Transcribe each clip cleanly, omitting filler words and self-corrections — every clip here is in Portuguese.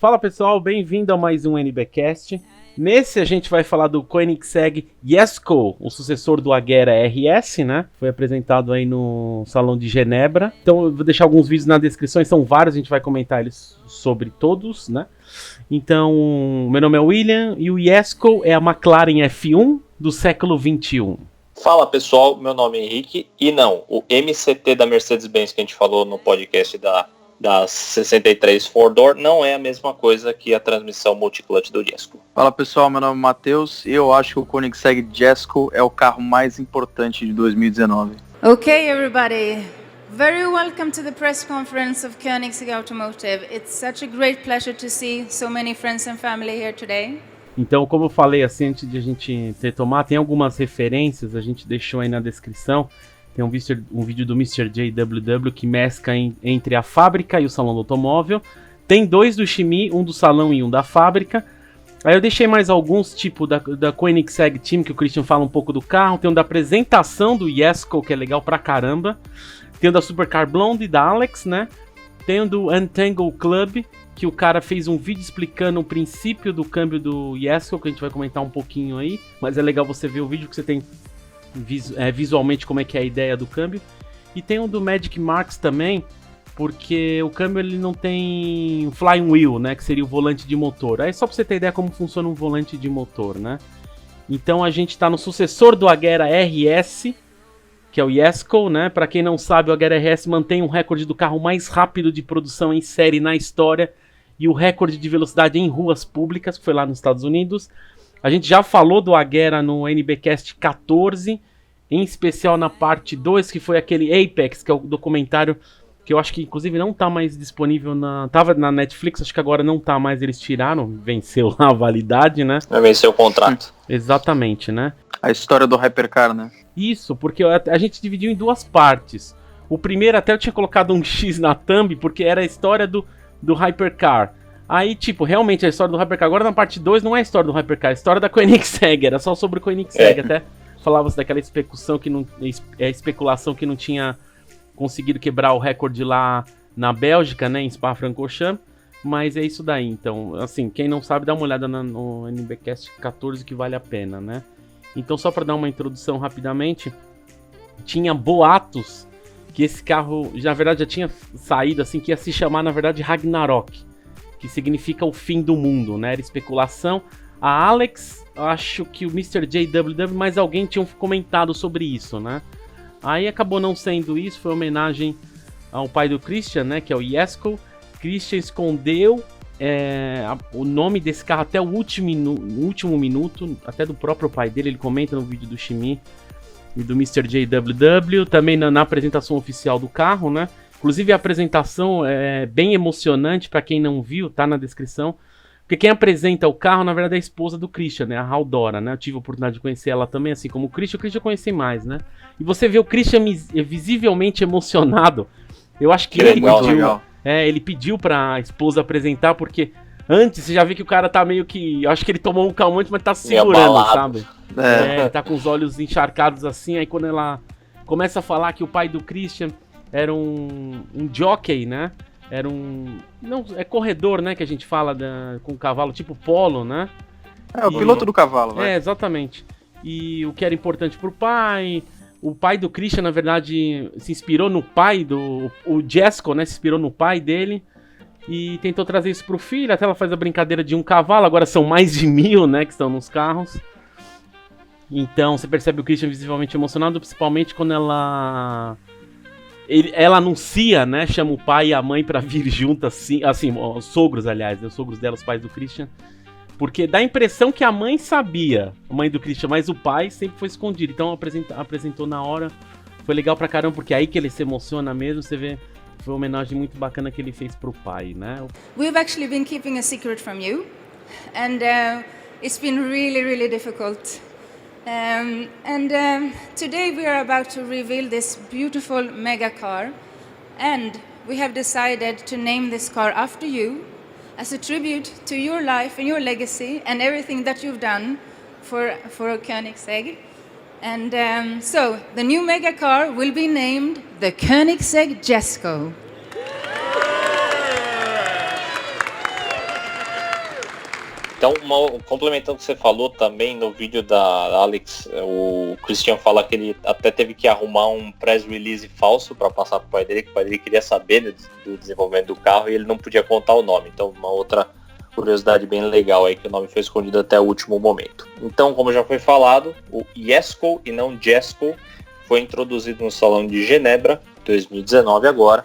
Fala pessoal, bem-vindo a mais um NBcast. Nesse a gente vai falar do Koenigsegg Jesko, o sucessor do Agera RS, né? Foi apresentado aí no Salão de Genebra. Então eu vou deixar alguns vídeos na descrição, são vários, a gente vai comentar eles sobre todos, né? Então, meu nome é William e o Jesko é a McLaren F1 do século XXI. Fala pessoal, meu nome é Henrique e não, o MCT da Mercedes-Benz que a gente falou no podcast da 63 4-door não é a mesma coisa que a transmissão multiclutch do Jesko. Fala pessoal, meu nome é Matheus e eu acho que o Koenigsegg Jesko é o carro mais importante de 2019. Okay everybody, very welcome to the press conference of Koenigsegg Automotive. It's such a great pleasure to see so many friends and family here today. Então, como eu falei assim, antes de a gente retomar, tem algumas referências, a gente deixou aí na descrição. Tem um vídeo do Mr. JWW que mescla entre a fábrica e o salão do automóvel. Tem dois do Chimie, um do salão e um da fábrica. Aí eu deixei mais alguns, tipo da Koenigsegg Team, que o Christian fala um pouco do carro. Tem um da apresentação do Jesko, que é legal pra caramba. Tem um da Supercar Blonde, da Alex, né? Tem um do Untangle Club, que o cara fez um vídeo explicando o princípio do câmbio do Jesko, que a gente vai comentar um pouquinho aí. Mas é legal você ver o vídeo que você tem visualmente como é que é a ideia do câmbio. E tem um do Magic Marks também, porque o câmbio ele não tem flying wheel, né, que seria o volante de motor. Aí só pra você ter ideia como funciona um volante de motor, né. Então a gente tá no sucessor do Agera RS, que é o Jesko, né. Pra quem não sabe, o Agera RS mantém um recorde do carro mais rápido de produção em série na história e o recorde de velocidade em ruas públicas, que foi lá nos Estados Unidos. A gente já falou do Agera no NBcast 14, em especial na parte 2, que foi aquele Apex, que é o documentário que eu acho que inclusive não tá mais disponível tava na Netflix, acho que agora não tá mais, eles tiraram, venceu lá a validade, né? Venceu o contrato. Exatamente, né? A história do Hypercar, né? Isso, porque a gente dividiu em duas partes. O primeiro até eu tinha colocado um X na thumb, porque era a história do Hypercar. Aí, tipo, realmente a história do Hypercar. Agora na parte 2 não é a história do Hypercar, é a história da Koenigsegg, era só sobre o Koenigsegg. Até falava-se daquela especulação que não tinha conseguido quebrar o recorde lá na Bélgica, né, em Spa-Francorchamps. Mas é isso daí, então, assim, quem não sabe, dá uma olhada no NBcast 14 que vale a pena, né. Então, só para dar uma introdução rapidamente, tinha boatos que esse carro, na verdade, já tinha saído, assim, que ia se chamar, na verdade, Ragnarok, que significa o fim do mundo, né? Era especulação. A Alex, acho que o Mr. JWW, mais alguém tinham comentado sobre isso, né? Aí acabou não sendo isso, foi homenagem ao pai do Christian, né? Que é o Jesko. Christian escondeu o nome desse carro até o último minuto, até do próprio pai dele, ele comenta no vídeo do Chimie e do Mr. JWW, também na apresentação oficial do carro, né? Inclusive a apresentação é bem emocionante, pra quem não viu, tá na descrição. Porque quem apresenta o carro, na verdade, é a esposa do Christian, né? A Haldora, né? Eu tive a oportunidade de conhecer ela também, assim como o Christian eu conheci mais, né? E você vê o Christian visivelmente emocionado. Eu acho que ele pediu pra esposa apresentar, porque antes você já vê que o cara tá meio que... Eu acho que ele tomou um calmante, mas tá segurando, sabe? Tá com os olhos encharcados assim, aí quando ela começa a falar que o pai do Christian era um jockey, né? Era não, é corredor, né? Que a gente fala com cavalo, tipo polo, né? É, o piloto do cavalo, vai. É, exatamente. E o que era importante pro pai... O pai do Christian, na verdade, se inspirou no pai o Jesko, né? Se inspirou no pai dele. E tentou trazer isso pro filho. Até ela faz a brincadeira de um cavalo. Agora são mais de 1000, né? Que estão nos carros. Então, você percebe o Christian visivelmente emocionado. Principalmente quando ela anuncia, né? Chama o pai e a mãe pra vir junto, assim, os sogros, aliás, né, os sogros dela, os pais do Christian. Porque dá a impressão que a mãe sabia, a mãe do Christian, mas o pai sempre foi escondido. Então apresentou na hora. Foi legal pra caramba, porque é aí que ele se emociona mesmo. Você vê, foi uma homenagem muito bacana que ele fez pro pai, né? We've actually been keeping a secret from you. And it's been really, really difficult. Today we are about to reveal this beautiful mega car, and we have decided to name this car after you as a tribute to your life and your legacy and everything that you've done for Koenigsegg. And so the new mega car will be named the Koenigsegg Jesko. Então, complementando o que você falou também no vídeo da Alex, o Christian fala que ele até teve que arrumar um press release falso para passar pro pai dele, que o pai dele queria saber, né, do desenvolvimento do carro e ele não podia contar o nome. Então, uma outra curiosidade bem legal aí, que o nome foi escondido até o último momento. Então, como já foi falado, o Jesko e não Jesko foi introduzido no Salão de Genebra, 2019 agora.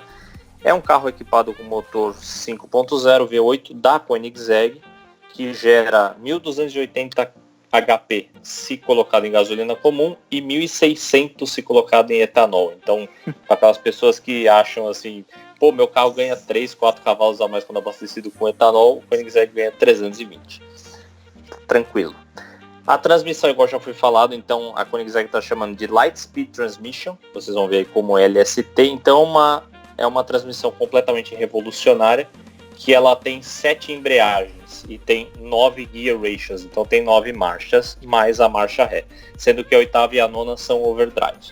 É um carro equipado com motor 5.0 V8 da Koenigsegg, que gera 1.280 HP se colocado em gasolina comum e 1.600 se colocado em etanol. Então, para aquelas pessoas que acham assim, pô, meu carro ganha 3, 4 cavalos a mais quando abastecido com etanol, o Koenigsegg ganha 320. Tranquilo. A transmissão, igual já foi falado, então a Koenigsegg está chamando de Lightspeed Transmission, vocês vão ver aí como LST, então é uma transmissão completamente revolucionária, que ela tem 7 embreagens e tem 9 gear ratios, então tem 9 marchas, mais a marcha ré, sendo que a 8ª e a 9ª são overdrive.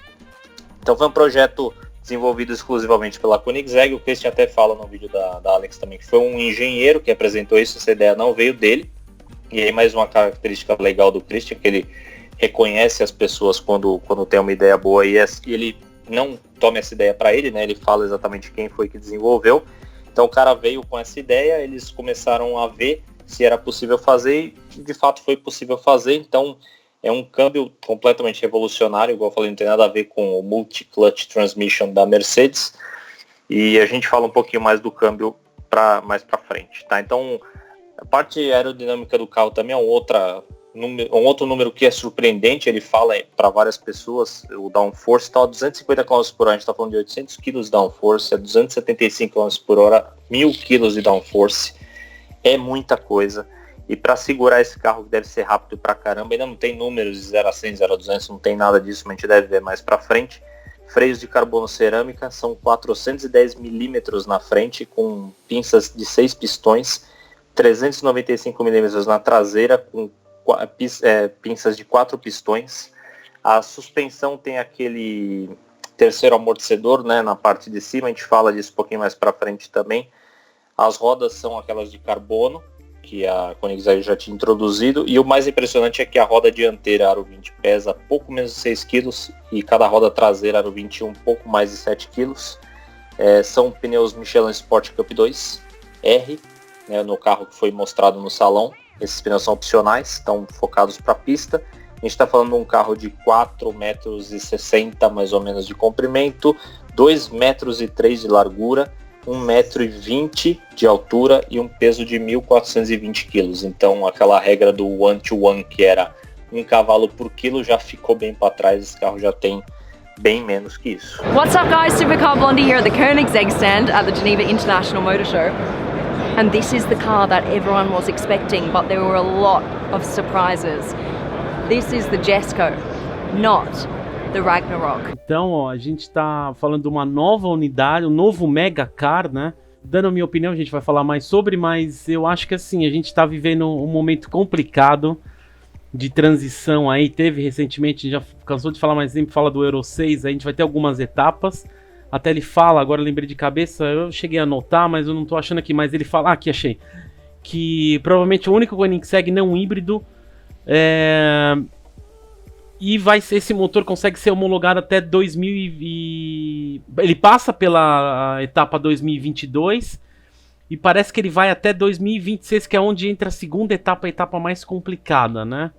Então foi um projeto desenvolvido exclusivamente pela Koenigsegg, o Christian até fala no vídeo da Alex também, que foi um engenheiro que apresentou isso, essa ideia não veio dele, e aí mais uma característica legal do Christian, que ele reconhece as pessoas quando tem uma ideia boa e ele não toma essa ideia para ele, né? Ele fala exatamente quem foi que desenvolveu. Então o cara veio com essa ideia, eles começaram a ver se era possível fazer e de fato foi possível fazer. Então é um câmbio completamente revolucionário, igual eu falei, não tem nada a ver com o multi-clutch transmission da Mercedes. E a gente fala um pouquinho mais do câmbio mais para frente, tá? Então a parte aerodinâmica do carro também é um outro número que é surpreendente. Ele fala para várias pessoas, o downforce está a 250 km por hora, a gente está falando de 800 kg de downforce, a 275 km por hora, 1000 kg de downforce, é muita coisa. E para segurar esse carro, que deve ser rápido pra caramba, ainda não tem números de 0 a 100, 0 a 200, não tem nada disso, mas a gente deve ver mais pra frente. Freios de carbono cerâmica, são 410 milímetros na frente, com pinças de 6 pistões, 395 milímetros na traseira, com pinças de 4 pistões. A suspensão tem aquele terceiro amortecedor, né, na parte de cima, a gente fala disso um pouquinho mais para frente também. As rodas são aquelas de carbono, que a Koenigsegg já tinha introduzido, e o mais impressionante é que a roda dianteira Aro 20 pesa pouco menos de 6 kg e cada roda traseira Aro 21 pouco mais de 7 kg. São pneus Michelin Sport Cup 2 R, né, no carro que foi mostrado no salão. Esses pneus são opcionais, estão focados para a pista. A gente está falando de um carro de 4,60 metros mais ou menos de comprimento, 2,03 metros de largura, 1,20 m de altura e um peso de 1.420 kg. Então aquela regra do 1-to-1, que era 1 cavalo por quilo, já ficou bem para trás. Esse carro já tem bem menos que isso. What's up guys, Supercar Blondie here at the Koenigsegg stand at the Geneva International Motor Show. And this is the car that everyone was expecting, but there were a lot of surprises. This is the Jesko, not the Ragnarok. Então, ó, a gente tá falando de uma nova unidade, um novo Mega Car, né? Dando a minha opinião, a gente vai falar mais sobre, mas eu acho que assim, a gente tá vivendo um momento complicado de transição aí. Teve recentemente, já cansou de falar, mas sempre fala do Euro 6, a gente vai ter algumas etapas. Até ele fala, agora eu lembrei de cabeça, eu cheguei a anotar, mas eu não tô achando aqui, mas ele fala, aqui achei, que provavelmente o único Koenigsegg não híbrido, e vai ser, esse motor consegue ser homologado até 2000 ele passa pela etapa 2022 e parece que ele vai até 2026, que é onde entra a segunda etapa, a etapa mais complicada, né?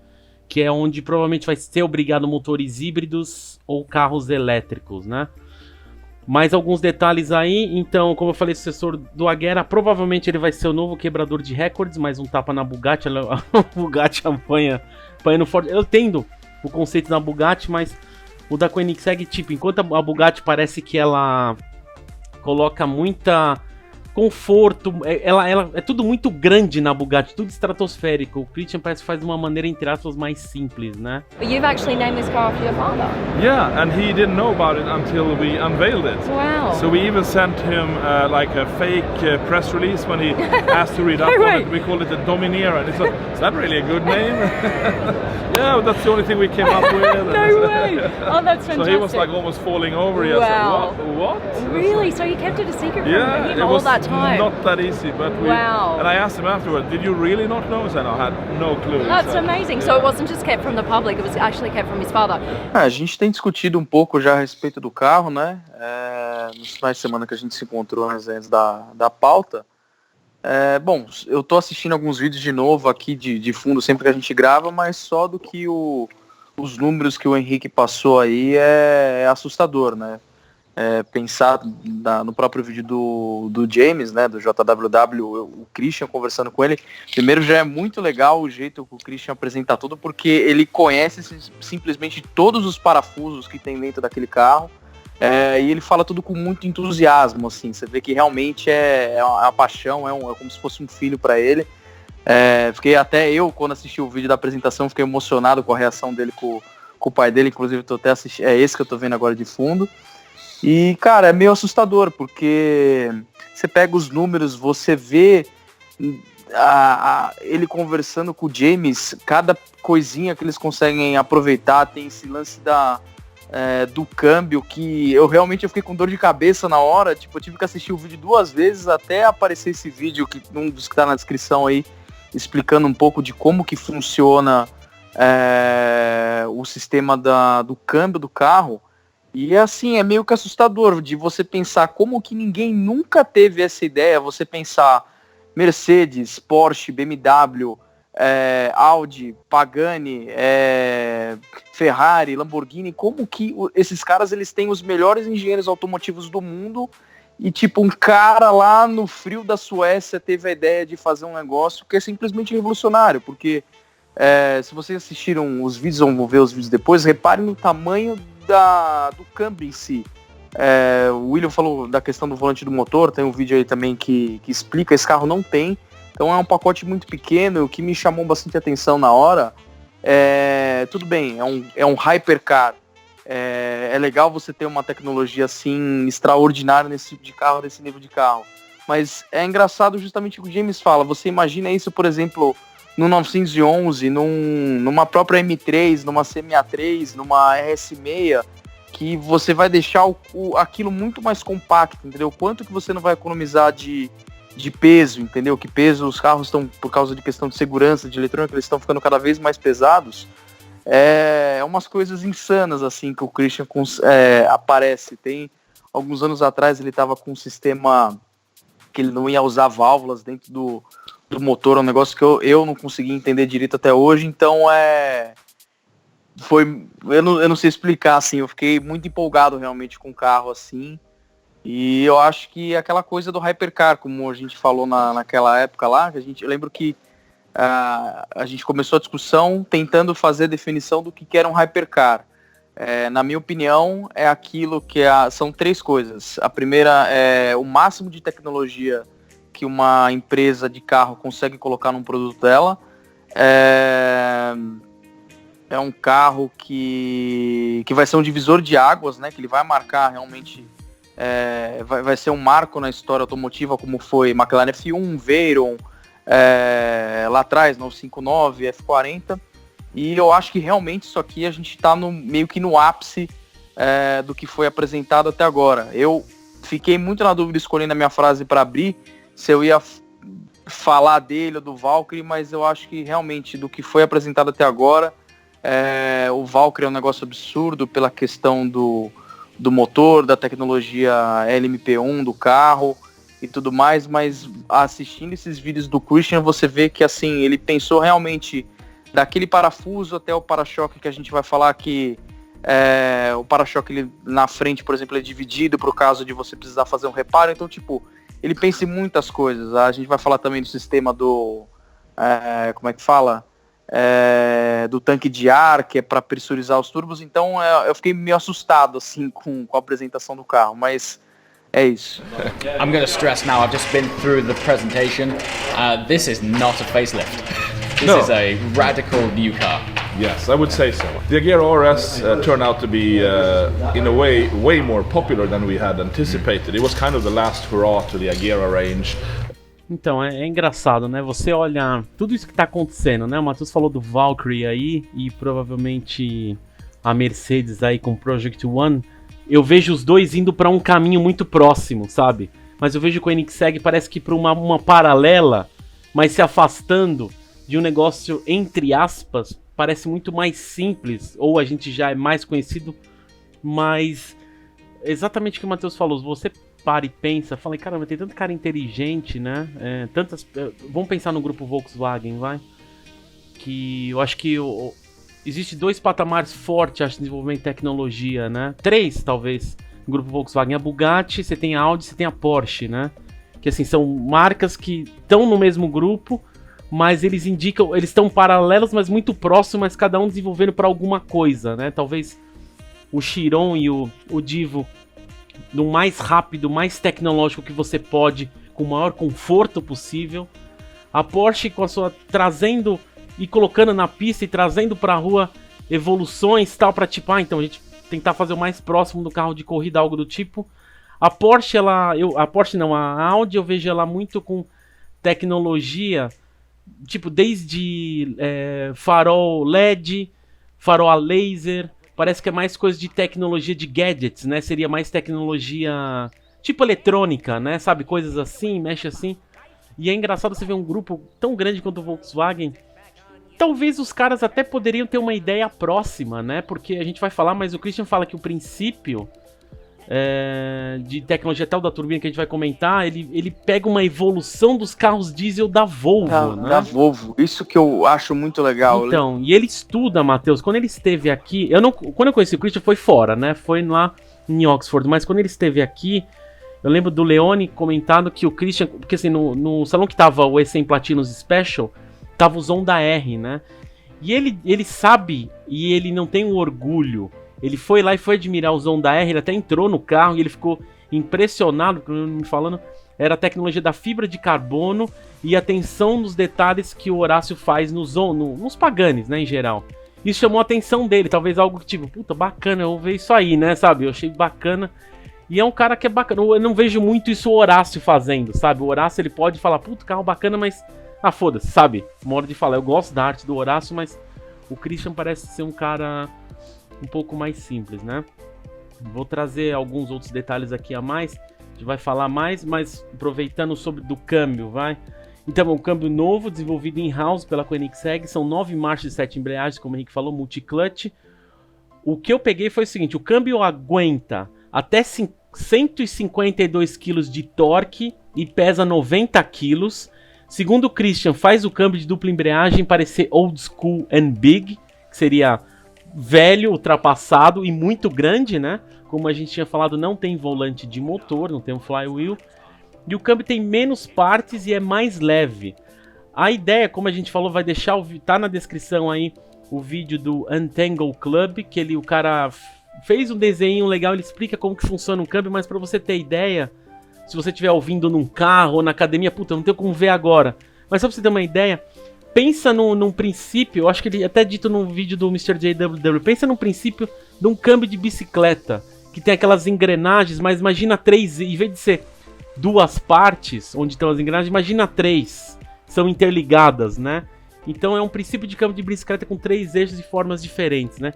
Que é onde provavelmente vai ser obrigado motores híbridos ou carros elétricos, né? Mais alguns detalhes aí, então, como eu falei, o sucessor do Agera, provavelmente ele vai ser o novo quebrador de recordes, mais um tapa na Bugatti, a Bugatti apanha no Ford. Eu entendo o conceito da Bugatti, mas o da Koenigsegg, tipo, enquanto a Bugatti parece que ela coloca muita conforto, ela é tudo muito grande na Bugatti, tudo estratosférico. O Christian parece que faz de uma maneira, entre aspas, mais simples, né? But you've actually named this car after your father. Yeah, and he didn't know about it until we unveiled it. Wow. So we even sent him like a fake press release when he asked to read up No on way. it. We called it the Dominera, and he said, is that really a good name? Yeah, that's the only thing we came up with. No way. Oh, that's fantastic. So he was like almost falling over. He Wow. said, what? Really? So you kept it a secret Yeah, from him it all was that time. Not that easy, but Wow. And I asked him afterwards, did you really not know? He said, no, I had no clue. That's So, amazing. So it wasn't just kept from the public, it was actually kept from his father. A gente tem discutido um pouco já a respeito do carro, né? Nos finais de semana que a gente se encontrou antes da pauta. Bom, eu tô assistindo alguns vídeos de novo aqui de fundo sempre que a gente grava, mas só do que os números que o Henrique passou aí é assustador, né? Pensar no próprio vídeo do James, né, do JWW, o Christian conversando com ele, primeiro já é muito legal o jeito que o Christian apresenta tudo, porque ele conhece simplesmente todos os parafusos que tem dentro daquele carro, e ele fala tudo com muito entusiasmo, assim, você vê que realmente é uma paixão, é como se fosse um filho para ele. Fiquei até eu, quando assisti o vídeo da apresentação, fiquei emocionado com a reação dele com o pai dele, inclusive tô até assistindo, é esse que eu tô vendo agora de fundo. E, cara, é meio assustador, porque você pega os números, você vê ele conversando com o James, cada coisinha que eles conseguem aproveitar, tem esse lance do câmbio, que eu fiquei com dor de cabeça na hora, tipo, eu tive que assistir o vídeo 2 vezes até aparecer esse vídeo, um dos que tá na descrição aí, explicando um pouco de como que funciona o sistema do câmbio do carro. E assim, é meio que assustador de você pensar como que ninguém nunca teve essa ideia, você pensar Mercedes, Porsche, BMW, Audi, Pagani, Ferrari, Lamborghini, como que esses caras eles têm os melhores engenheiros automotivos do mundo e tipo um cara lá no frio da Suécia teve a ideia de fazer um negócio que é simplesmente revolucionário, porque se vocês assistiram os vídeos ou vão ver os vídeos depois, reparem no tamanho do câmbio em si. O William falou da questão do volante do motor, tem um vídeo aí também que explica, esse carro não tem, então é um pacote muito pequeno. O que me chamou bastante atenção na hora, tudo bem, é um hypercar, é legal você ter uma tecnologia assim extraordinária nesse tipo de carro, nesse nível de carro, mas é engraçado justamente o que o James fala, você imagina isso, por exemplo, no 911, numa própria M3, numa CMA3, numa RS6, que você vai deixar aquilo muito mais compacto, entendeu? Quanto que você não vai economizar de peso, entendeu? Que peso os carros estão, por causa de questão de segurança, de eletrônica, eles estão ficando cada vez mais pesados. Umas coisas insanas, assim, que o Christian aparece. Tem alguns anos atrás ele estava com um sistema que ele não ia usar válvulas dentro do motor, é um negócio que eu não consegui entender direito até hoje, então eu não sei explicar, assim, eu fiquei muito empolgado realmente com o carro, assim, e eu acho que aquela coisa do hypercar, como a gente falou naquela época lá, eu lembro que a gente começou a discussão tentando fazer a definição do que era um hypercar. Na minha opinião, é aquilo que são 3 coisas. A primeira é o máximo de tecnologia que uma empresa de carro consegue colocar num produto dela. É um carro que vai ser um divisor de águas, né? Que ele vai marcar realmente, vai ser um marco na história automotiva, como foi McLaren F1, Veyron, lá atrás, 959, F40. E eu acho que realmente isso aqui a gente está meio que no ápice do que foi apresentado até agora. Eu fiquei muito na dúvida escolhendo a minha frase para abrir, se eu ia falar dele ou do Valkyrie, mas eu acho que realmente do que foi apresentado até agora, o Valkyrie é um negócio absurdo pela questão do motor, da tecnologia LMP1 do carro e tudo mais, mas assistindo esses vídeos do Christian, você vê que assim, ele pensou realmente daquele parafuso até o para-choque, que a gente vai falar que o para-choque ele, na frente, por exemplo, é dividido para o caso de você precisar fazer um reparo, então tipo, ele pensa em muitas coisas. A gente vai falar também do sistema do como é que fala? Do tanque de ar, que é para pressurizar os turbos, então eu fiquei meio assustado assim com a apresentação do carro, mas é isso. I'm going to stress now, I've just been through the presentation, this is not a facelift. This is a radical new car. Yes, I would say so. The Agera RS turned out to be, in a way more popular than we had anticipated. It was kind of the last hurrah to the Agera range. Então, é engraçado, né? Você olha tudo isso que tá acontecendo, né? O Matheus falou do Valkyrie aí e provavelmente a Mercedes aí com o Project One. Eu vejo os dois indo para um caminho muito próximo, sabe? mas eu vejo que o Koenigsegg parece que para uma paralela, mas se afastando de um negócio, entre aspas, parece muito mais simples, ou a gente já é mais conhecido, mas exatamente o que o Matheus falou, você para e pensa, fala, caramba, tem tanto cara inteligente, né? Vamos pensar no grupo Volkswagen, vai? Que eu acho que existe 2 patamares fortes, acho, de desenvolvimento de tecnologia, né? 3, talvez, no grupo Volkswagen. A Bugatti, você tem a Audi, você tem a Porsche, né? Que, assim, são marcas que estão no mesmo grupo, mas eles estão paralelos, mas muito próximos, mas cada um desenvolvendo para alguma coisa, né? Talvez o Chiron e o Divo do mais rápido, mais tecnológico que você pode, com o maior conforto possível. A Porsche com a sua trazendo e colocando na pista e trazendo pra rua evoluções tal, pra tipo, então a gente tentar fazer o mais próximo do carro de corrida, algo do tipo. A Porsche, a Audi eu vejo ela muito com tecnologia, tipo, desde farol LED, farol a laser, parece que é mais coisa de tecnologia de gadgets, né? Seria mais tecnologia tipo eletrônica, né? Sabe, coisas assim, mexe assim. E é engraçado você ver um grupo tão grande quanto o Volkswagen. Talvez os caras até poderiam ter uma ideia próxima, né? Porque a gente vai falar, mas o Christian fala que o princípio de tecnologia tal da turbina que a gente vai comentar, ele pega uma evolução dos carros diesel da Volvo, né? Da Volvo, isso que eu acho muito legal. Então, e ele estuda, Matheus, quando ele esteve aqui, quando eu conheci o Christian foi fora, né? Foi lá em Oxford, mas quando ele esteve aqui, eu lembro do Leone comentando que o Christian, porque assim, no salão que tava o E100 Platinos Special, tava o Zonda R, né? E ele sabe, e ele não tem um orgulho. Ele foi lá e foi admirar o Zonda R, ele até entrou no carro e ele ficou impressionado, me falando, era a tecnologia da fibra de carbono e a atenção nos detalhes que o Horácio faz nos Paganis, né, em geral. Isso chamou a atenção dele, talvez algo que tipo, puta, bacana, eu vou ver isso aí, né, sabe? Eu achei bacana. E é um cara que é bacana, eu não vejo muito isso o Horácio fazendo, sabe? O Horácio, ele pode falar, puta, carro bacana, mas... foda-se, sabe? Uma hora de falar, eu gosto da arte do Horácio, mas o Christian parece ser um cara um pouco mais simples, né? Vou trazer alguns outros detalhes aqui a mais, a gente vai falar mais, mas aproveitando sobre do câmbio, vai? Então, é um câmbio novo, desenvolvido in-house pela Koenigsegg, são 9 marchas de 7 embreagens, como o Henrique falou, multiclutch. O que eu peguei foi o seguinte, o câmbio aguenta até 152 kg de torque e pesa 90 kg. Segundo o Christian, faz o câmbio de dupla embreagem parecer old school and big, que seria velho, ultrapassado e muito grande, né? Como a gente tinha falado, não tem volante de motor, não tem um flywheel. E o câmbio tem menos partes e é mais leve. A ideia, como a gente falou, vai deixar, tá na descrição aí, o vídeo do Untangle Club, que o cara fez um desenho legal, ele explica como que funciona o câmbio, mas para você ter ideia... Se você estiver ouvindo num carro ou na academia, puta, não tenho como ver agora. Mas só pra você ter uma ideia, pensa num princípio, eu acho que ele até dito no vídeo do Mr. JWW, pensa num princípio de um câmbio de bicicleta, que tem aquelas engrenagens, mas imagina 3, em vez de ser 2 partes, onde estão as engrenagens, imagina 3, são interligadas, né? Então é um princípio de câmbio de bicicleta com 3 eixos de formas diferentes, né?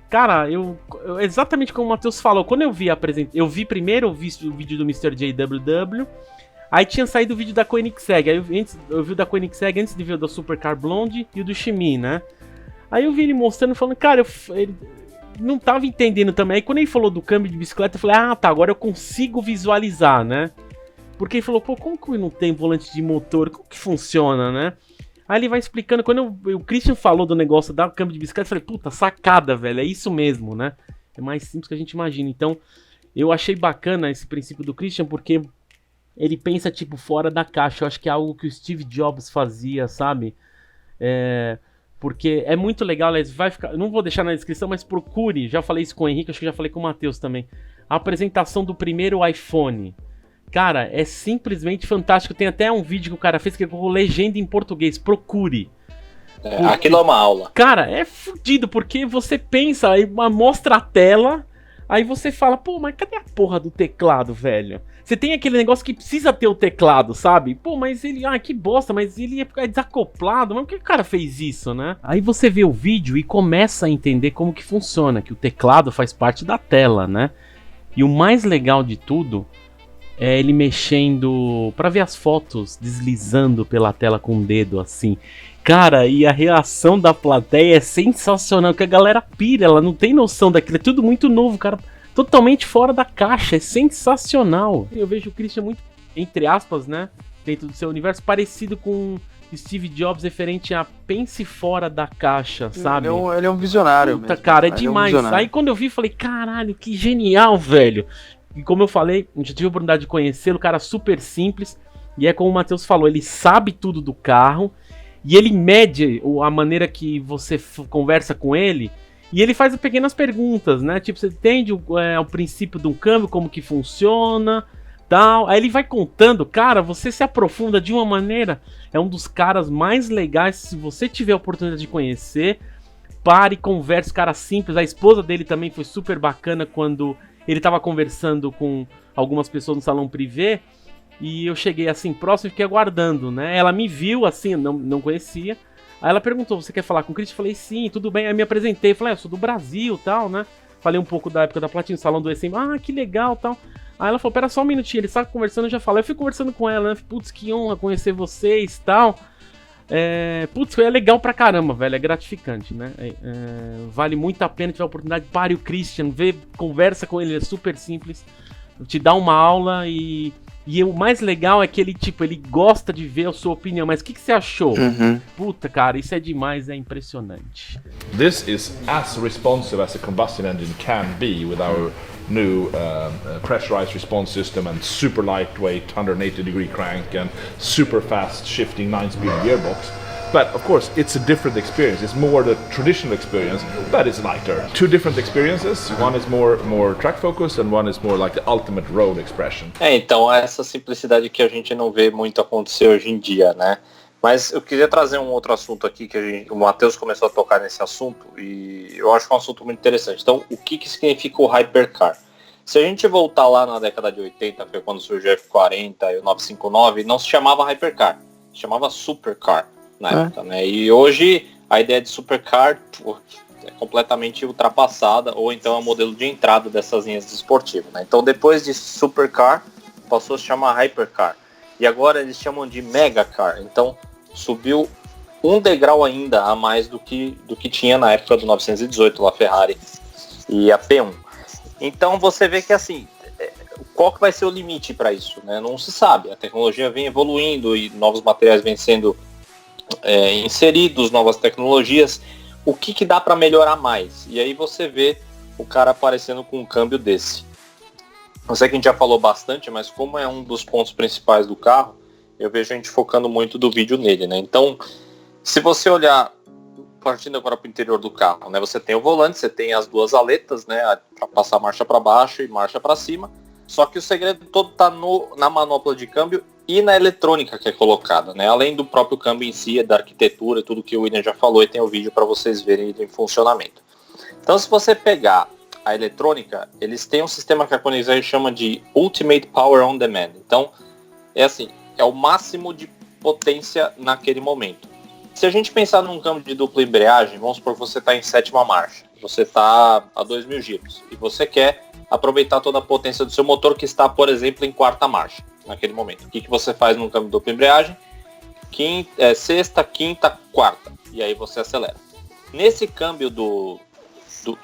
Cara, eu exatamente como o Matheus falou, quando eu vi eu vi primeiro o vídeo do Mr. JWW, aí tinha saído o vídeo da Koenigsegg, aí eu vi o da Koenigsegg antes de ver o da Supercar Blonde e o do Shimi, né? Aí eu vi ele mostrando, falando, cara, ele não tava entendendo também, aí quando ele falou do câmbio de bicicleta, eu falei, tá, agora eu consigo visualizar, né? Porque ele falou, pô, como que não tem volante de motor, como que funciona, né? Aí ele vai explicando, quando o Christian falou do negócio da câmbio de bicicleta, eu falei, puta, sacada, velho, é isso mesmo, né? É mais simples que a gente imagina. Então, eu achei bacana esse princípio do Christian, porque ele pensa, tipo, fora da caixa. Eu acho que é algo que o Steve Jobs fazia, sabe? Porque é muito legal, vai ficar, não vou deixar na descrição, mas procure, já falei isso com o Henrique, acho que já falei com o Matheus também, a apresentação do primeiro iPhone. Cara, é simplesmente fantástico. Tem até um vídeo que o cara fez que é com legenda em português. Procure. Aquilo é uma aula. Cara, é fudido, porque você pensa, aí mostra a tela, aí você fala, pô, mas cadê a porra do teclado, velho? Você tem aquele negócio que precisa ter o teclado, sabe? Pô, mas ele, que bosta, mas ele ia ficar desacoplado, mas por que o cara fez isso, né? Aí você vê o vídeo e começa a entender como que funciona, que o teclado faz parte da tela, né? E o mais legal de tudo ele mexendo pra ver as fotos, deslizando pela tela com o dedo, assim. Cara, e a reação da plateia é sensacional, que a galera pira, ela não tem noção daquilo, é tudo muito novo, cara, totalmente fora da caixa, é sensacional. Eu vejo o Christian muito, entre aspas, né, dentro do seu universo, parecido com Steve Jobs referente a pense fora da caixa, sabe? Ele é um visionário. Puta, mesmo. cara, é Ele demais. Aí quando eu vi, falei, caralho, que genial, velho. E como eu falei, eu já tive a oportunidade de conhecê-lo, cara super simples. E é como o Matheus falou, ele sabe tudo do carro. E ele mede a maneira que você conversa com ele. E ele faz pequenas perguntas, né? Tipo, você entende o princípio de um câmbio, como que funciona, tal. Aí ele vai contando, cara, você se aprofunda de uma maneira. É um dos caras mais legais, se você tiver a oportunidade de conhecer. Pare, converse, cara simples. A esposa dele também foi super bacana quando ele tava conversando com algumas pessoas no salão privê. E eu cheguei assim próximo e fiquei aguardando, né? Ela me viu assim, não conhecia. Aí ela perguntou, você quer falar com o Christian? Eu falei, sim, tudo bem. Aí me apresentei, falei, eu sou do Brasil e tal, né? Falei um pouco da época da Platina, salão do ECM. Ah, que legal tal. Aí ela falou, pera só um minutinho, ele estava conversando, eu já falei. Eu fui conversando com ela, né? Putz, que honra conhecer vocês e tal. Putz, é legal pra caramba, velho, é gratificante, né? Vale muito a pena, tiver a oportunidade, pare o Christian, conversa com ele, é super simples. Te dá uma aula e o mais legal é que ele gosta de ver a sua opinião, mas o que você achou? Puta, cara, isso é demais, é impressionante. This is as responsive as a combustion engine can be with our new pressurized response system and super lightweight 180-degree crank and super fast shifting 9-speed gearbox. But of course, it's a different experience. It's more the traditional experience, but it's lighter. Two different experiences. One is more track focused, and one is more like the ultimate road expression. Então essa simplicidade que a gente não vê muito acontecer hoje em dia, né? Mas eu queria trazer um outro assunto aqui que o Matheus começou a tocar nesse assunto e eu acho que é um assunto muito interessante. Então, o que significa o Hypercar? Se a gente voltar lá na década de 80, foi quando surgiu o F40 e o 959, não se chamava Hypercar, se chamava Supercar na época, né? E hoje a ideia de Supercar é completamente ultrapassada, ou então é o modelo de entrada dessas linhas de esportivo, né? Então depois de Supercar, passou a se chamar Hypercar. E agora eles chamam de Megacar. Então subiu um degrau ainda a mais do que tinha na época do 918 lá Ferrari e a P1. Então você vê que assim, qual que vai ser o limite para isso, né? Não se sabe. A tecnologia vem evoluindo e novos materiais vêm sendo inseridos, novas tecnologias. O que dá para melhorar mais? E aí você vê o cara aparecendo com um câmbio desse. Eu sei que a gente já falou bastante, mas como é um dos pontos principais do carro, eu vejo a gente focando muito do vídeo nele, né? Então, se você olhar, partindo agora para o interior do carro, né? Você tem o volante, você tem as duas aletas, né? Para passar marcha para baixo e marcha para cima. Só que o segredo todo está na manopla de câmbio e na eletrônica que é colocada, né? Além do próprio câmbio em si, da arquitetura, tudo que o William já falou, e tem o vídeo para vocês verem ele em funcionamento. Então, se você pegar a eletrônica, eles têm um sistema que a Koenigsegg chama de Ultimate Power on Demand. Então, é o máximo de potência naquele momento. Se a gente pensar num câmbio de dupla embreagem, vamos supor que você está em 7ª marcha, você está a 2.000 giros, e você quer aproveitar toda a potência do seu motor que está, por exemplo, em 4ª marcha, naquele momento. O que você faz num câmbio de dupla embreagem? 6ª, 5ª, 4ª, e aí você acelera. Nesse câmbio do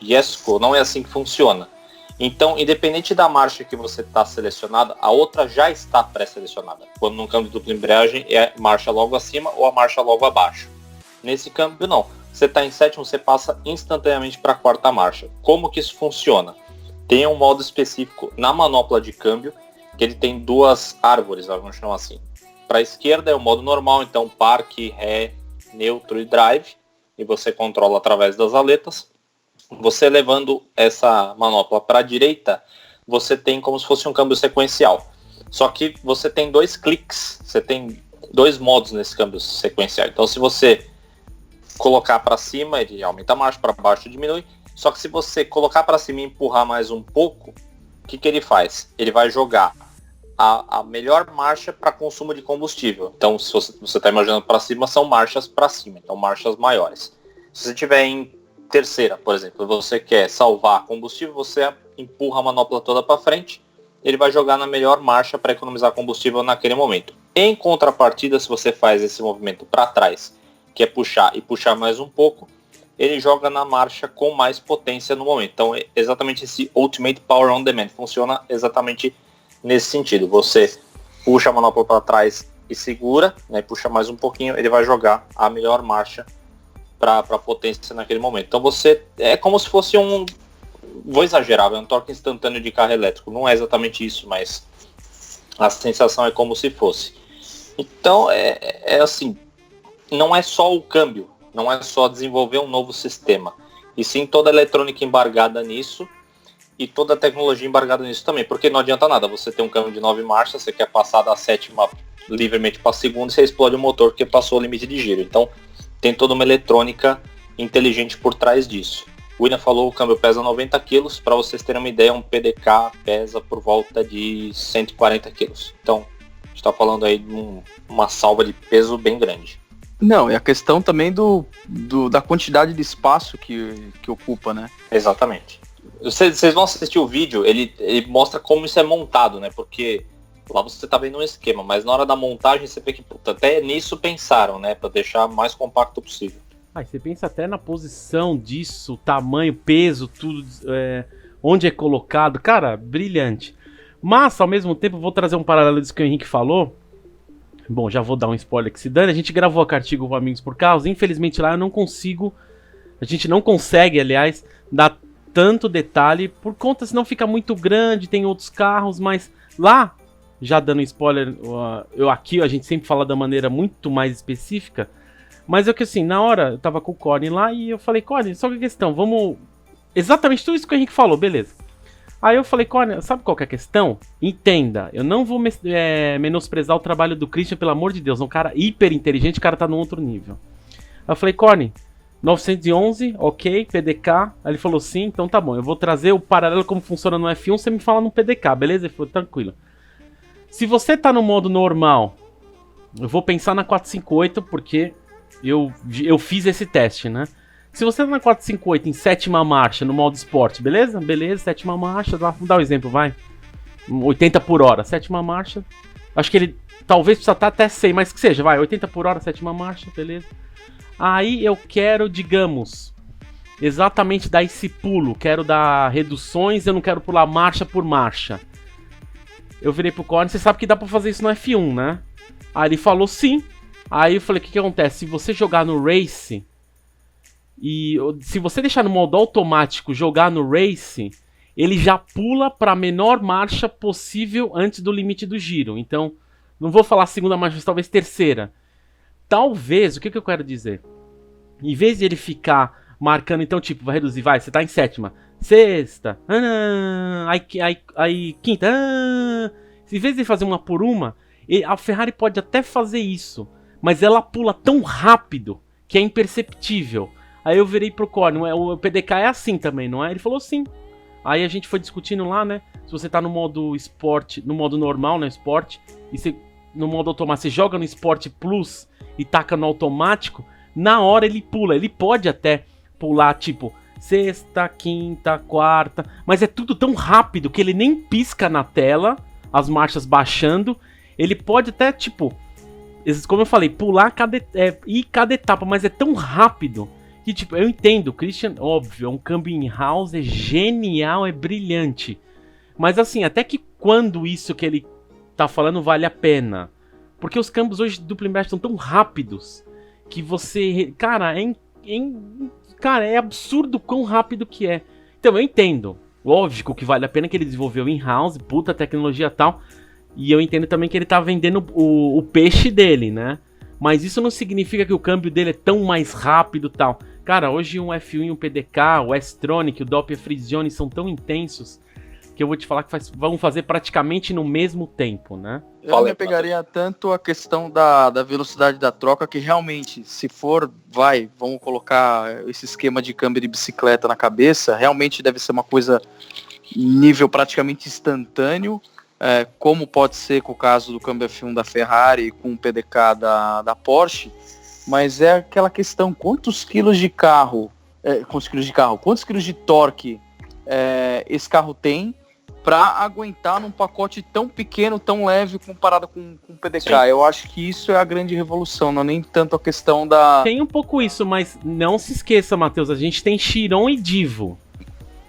Jesko, não é assim que funciona. Então, independente da marcha que você está selecionada, a outra já está pré-selecionada. Quando num câmbio de dupla embreagem é marcha logo acima ou a marcha logo abaixo. Nesse câmbio não. Você está em 7º, você passa instantaneamente para a 4ª marcha. Como que isso funciona? Tem um modo específico na manopla de câmbio, que ele tem duas árvores, vamos chamar assim. Para a esquerda é o modo normal, então parque, ré, neutro e drive, e você controla através das aletas. Você levando essa manopla para a direita, você tem como se fosse um câmbio sequencial. Só que você tem 2 cliques, você tem 2 modos nesse câmbio sequencial. Então se você colocar para cima, ele aumenta a marcha, para baixo diminui. Só que se você colocar para cima e empurrar mais um pouco, o que ele faz? Ele vai jogar a melhor marcha para consumo de combustível. Então se você está imaginando para cima, são marchas para cima, então marchas maiores. Se você estiver em 3ª, por exemplo, você quer salvar combustível, você empurra a manopla toda para frente ele vai jogar na melhor marcha para economizar combustível naquele momento. Em contrapartida, se você faz esse movimento para trás, que é puxar e puxar mais um pouco, ele joga na marcha com mais potência no momento. Então, exatamente esse Ultimate Power on Demand funciona exatamente nesse sentido. Você puxa a manopla para trás e segura, né, puxa mais um pouquinho, ele vai jogar a melhor marcha para potência naquele momento. Então, você é como se fosse vou exagerar, é um torque instantâneo de carro elétrico. Não é exatamente isso, mas a sensação é como se fosse. Então, é assim, não é só o câmbio, não é só desenvolver um novo sistema, e sim toda a eletrônica embargada nisso e toda a tecnologia embargada nisso também, porque não adianta nada você ter um câmbio de 9 marchas, você quer passar da 7ª livremente para a segunda e você explode o motor porque passou o limite de giro. Então, tem toda uma eletrônica inteligente por trás disso. O William falou, o câmbio pesa 90 kg, para vocês terem uma ideia, um PDK pesa por volta de 140 kg. Então, a gente está falando aí de uma salva de peso bem grande. Não, e a questão também da quantidade de espaço que ocupa, né? Exatamente. Vocês vão assistir o vídeo, ele mostra como isso é montado, né? Porque lá você tá vendo um esquema, mas na hora da montagem você vê que até nisso pensaram, né? Para deixar o mais compacto possível. Você pensa até na posição disso, tamanho, peso, tudo, onde é colocado. Cara, brilhante. Mas, ao mesmo tempo, eu vou trazer um paralelo disso que o Henrique falou. Bom, já vou dar um spoiler que se dane. A gente gravou a Cartigo com Amigos por Carros. Infelizmente lá eu não consigo... A gente não consegue, aliás, dar tanto detalhe. Por conta, senão fica muito grande, tem outros carros. Mas lá, já dando spoiler, aqui a gente sempre fala da maneira muito mais específica. Mas é que assim, na hora eu tava com o Corne lá e eu falei, Corne, só que a questão, vamos... Exatamente tudo isso que o Henrique falou, beleza. Aí eu falei, Corne, sabe qual que é a questão? Entenda, eu não vou menosprezar o trabalho do Christian, pelo amor de Deus, é um cara hiper inteligente, o cara tá num outro nível. Aí eu falei, Corne, 911, ok, PDK. Aí ele falou, sim, então tá bom, eu vou trazer o paralelo como funciona no F1, você me fala no PDK, beleza? Ele falou, tranquilo. Se você tá no modo normal, eu vou pensar na 458, porque... Eu fiz esse teste, né? Se você tá na 458 em 7ª marcha no modo esporte, beleza? Beleza, 7ª marcha, vamos dar um exemplo, vai. 80 por hora, 7ª marcha. Acho que ele talvez precisa estar até 100, mas que seja, vai, 80 por hora, 7ª marcha, beleza. Aí eu quero, digamos, exatamente dar esse pulo. Quero dar reduções, eu não quero pular marcha por marcha. Eu virei pro Corne, você sabe que dá pra fazer isso no F1, né? Aí ele falou sim. Aí eu falei, o que acontece? Se você jogar no Race, e se você deixar no modo automático jogar no Race, ele já pula para a menor marcha possível antes do limite do giro. Então, não vou falar segunda marcha, mas talvez terceira. Talvez, o que eu quero dizer? Em vez de ele ficar marcando, então, tipo, vai reduzir, vai, você tá em 7ª, 6ª, aí 5ª, em vez de fazer uma por uma, a Ferrari pode até fazer isso, mas ela pula tão rápido que é imperceptível. Aí eu virei pro Corne, o PDK é assim também, não é? Ele falou sim. Aí a gente foi discutindo lá, né? Se você tá no modo esporte, no modo normal, né? Esporte, e você, no modo automático, você joga no Sport Plus e taca no automático, na hora ele pula. Ele pode até pular, tipo, 6ª, 5ª, 4ª, mas é tudo tão rápido que ele nem pisca na tela, as marchas baixando. Ele pode até, tipo... Como eu falei, pular cada etapa, mas é tão rápido que, tipo, eu entendo, Christian, óbvio, é um câmbio in-house, é genial, é brilhante. Mas assim, até que quando isso que ele tá falando vale a pena? Porque os câmbios hoje do duplo embreagem são tão rápidos que você... Cara, é absurdo quão rápido que é. Então eu entendo, lógico que vale a pena que ele desenvolveu in-house, puta tecnologia e tal... E eu entendo também que ele tá vendendo o peixe dele, né? Mas isso não significa que o câmbio dele é tão mais rápido e tal. Cara, hoje um F1 e um PDK, o S-Tronic, o Doppler Frisione são tão intensos que eu vou te falar que vão fazer praticamente no mesmo tempo, né? Eu me pegaria tanto a questão da velocidade da troca, que realmente, se for, vamos colocar esse esquema de câmbio de bicicleta na cabeça, realmente deve ser uma coisa nível praticamente instantâneo, como pode ser com o caso do câmbio F1 da Ferrari com o PDK da Porsche, mas é aquela questão, quantos quilos de torque esse carro tem, para aguentar num pacote tão pequeno, tão leve, comparado com o PDK. Sim. Eu acho que isso é a grande revolução, não é nem tanto a questão da... Tem um pouco isso, mas não se esqueça, Matheus, a gente tem Chiron e Divo.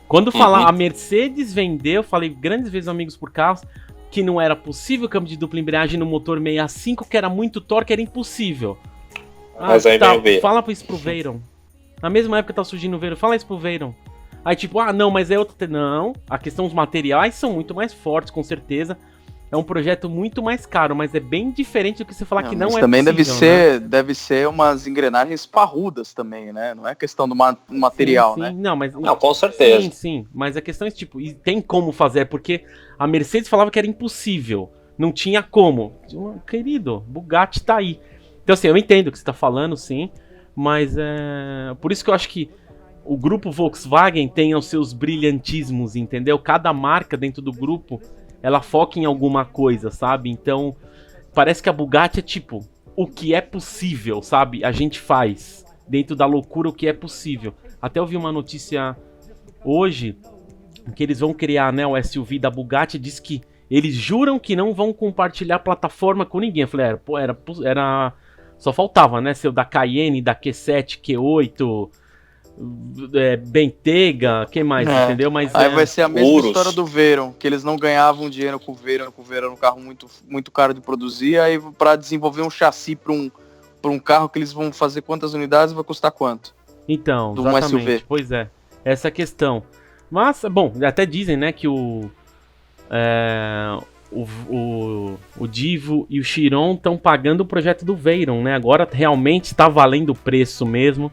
Quando falar a Mercedes vendeu, eu falei grandes vezes amigos por carros, que não era possível câmbio de dupla embreagem no motor 65, que era muito torque, era impossível. Mas aí tá, vem o Veyron. Fala isso pro Veyron. Na mesma época tá surgindo o Veyron, fala isso pro Veyron. Aí tipo, não, mas é outra... Não, a questão dos materiais são muito mais fortes, com certeza. É um projeto muito mais caro, mas é bem diferente do que você falar que não é também possível, deve ser umas engrenagens parrudas também, né? Não é questão do material, sim. né? Não, com certeza. Sim, mas a questão é tipo, e tem como fazer, porque a Mercedes falava que era impossível, não tinha como. Querido, Bugatti tá aí. Então assim, eu entendo o que você tá falando, sim, mas por isso que eu acho que o grupo Volkswagen tem os seus brilhantismos, entendeu? Cada marca dentro do grupo, ela foca em alguma coisa, sabe? Então, parece que a Bugatti é tipo, o que é possível, sabe? A gente faz, dentro da loucura, o que é possível. Até eu vi uma notícia hoje, que eles vão criar, né, o SUV da Bugatti, diz que eles juram que não vão compartilhar plataforma com ninguém. Eu falei, era só faltava, né? Ser o da Cayenne, da Q7, Q8... Bentayga, quem mais, entendeu? Mas aí vai ser a mesma história do Veyron, que eles não ganhavam dinheiro com o Veyron era um carro muito, muito caro de produzir, aí para desenvolver um chassi para um carro que eles vão fazer quantas unidades, vai custar quanto? Então, exatamente, SUV. Pois é, essa questão. Mas, bom, até dizem, né, que o Divo e o Chiron estão pagando o projeto do Veyron, né? Agora realmente está valendo o preço mesmo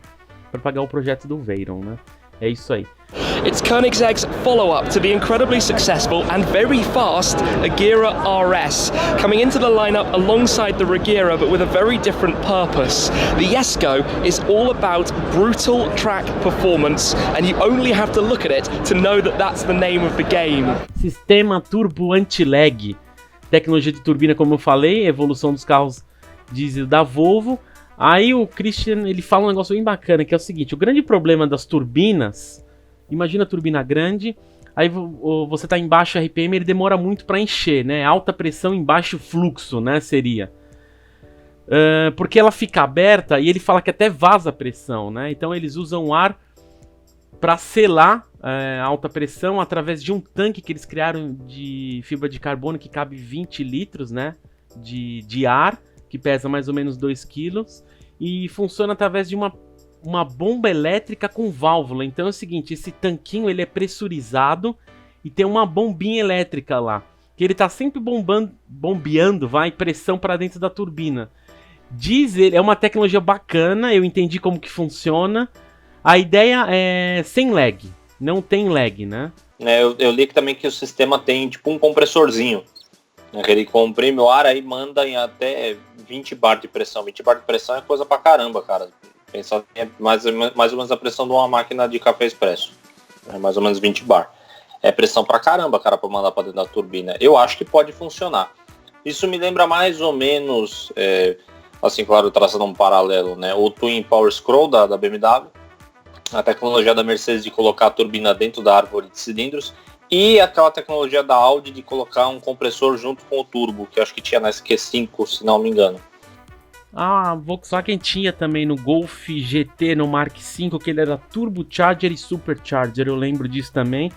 para pagar o projeto do Veyron, né? É isso aí. It's Koenigsegg's follow-up to the incredibly successful and very fast Agera RS, coming into the lineup alongside the Regera but with a very different purpose. The Jesko is all about brutal track performance and you only have to look at it to know that that's the name of the game. Sistema turbo anti-lag, tecnologia de turbina, como eu falei, evolução dos carros diesel da Volvo. Aí o Christian, ele fala um negócio bem bacana, que é o seguinte, o grande problema das turbinas, imagina a turbina grande, aí você tá em baixo RPM, ele demora muito para encher, né? Alta pressão em baixo fluxo, né? Seria. Porque ela fica aberta e ele fala que até vaza a pressão, né? Então eles usam ar para selar a alta pressão através de um tanque que eles criaram de fibra de carbono que cabe 20 litros, né? De ar, que pesa mais ou menos 2 kg, e funciona através de uma bomba elétrica com válvula. Então é o seguinte, esse tanquinho ele é pressurizado e tem uma bombinha elétrica lá, que ele tá sempre bombeando, pressão para dentro da turbina. Diz ele, é uma tecnologia bacana, eu entendi como que funciona. A ideia é sem lag, não tem lag, né? Eu li também que o sistema tem tipo um compressorzinho. Ele comprime o ar, aí manda em até 20 bar de pressão. 20 bar de pressão é coisa pra caramba, cara. Pensar é mais ou menos a pressão de uma máquina de café expresso. É mais ou menos 20 bar. É pressão pra caramba, cara, pra mandar pra dentro da turbina. Eu acho que pode funcionar. Isso me lembra mais ou menos, assim, claro, traçando um paralelo, né? O Twin Power Scroll da BMW. A tecnologia da Mercedes de colocar a turbina dentro da árvore de cilindros. E aquela tecnologia da Audi de colocar um compressor junto com o turbo, que eu acho que tinha na Q5, se não me engano. A Volkswagen tinha também no Golf GT, no Mark V, que ele era Turbocharger e Supercharger, eu lembro disso também.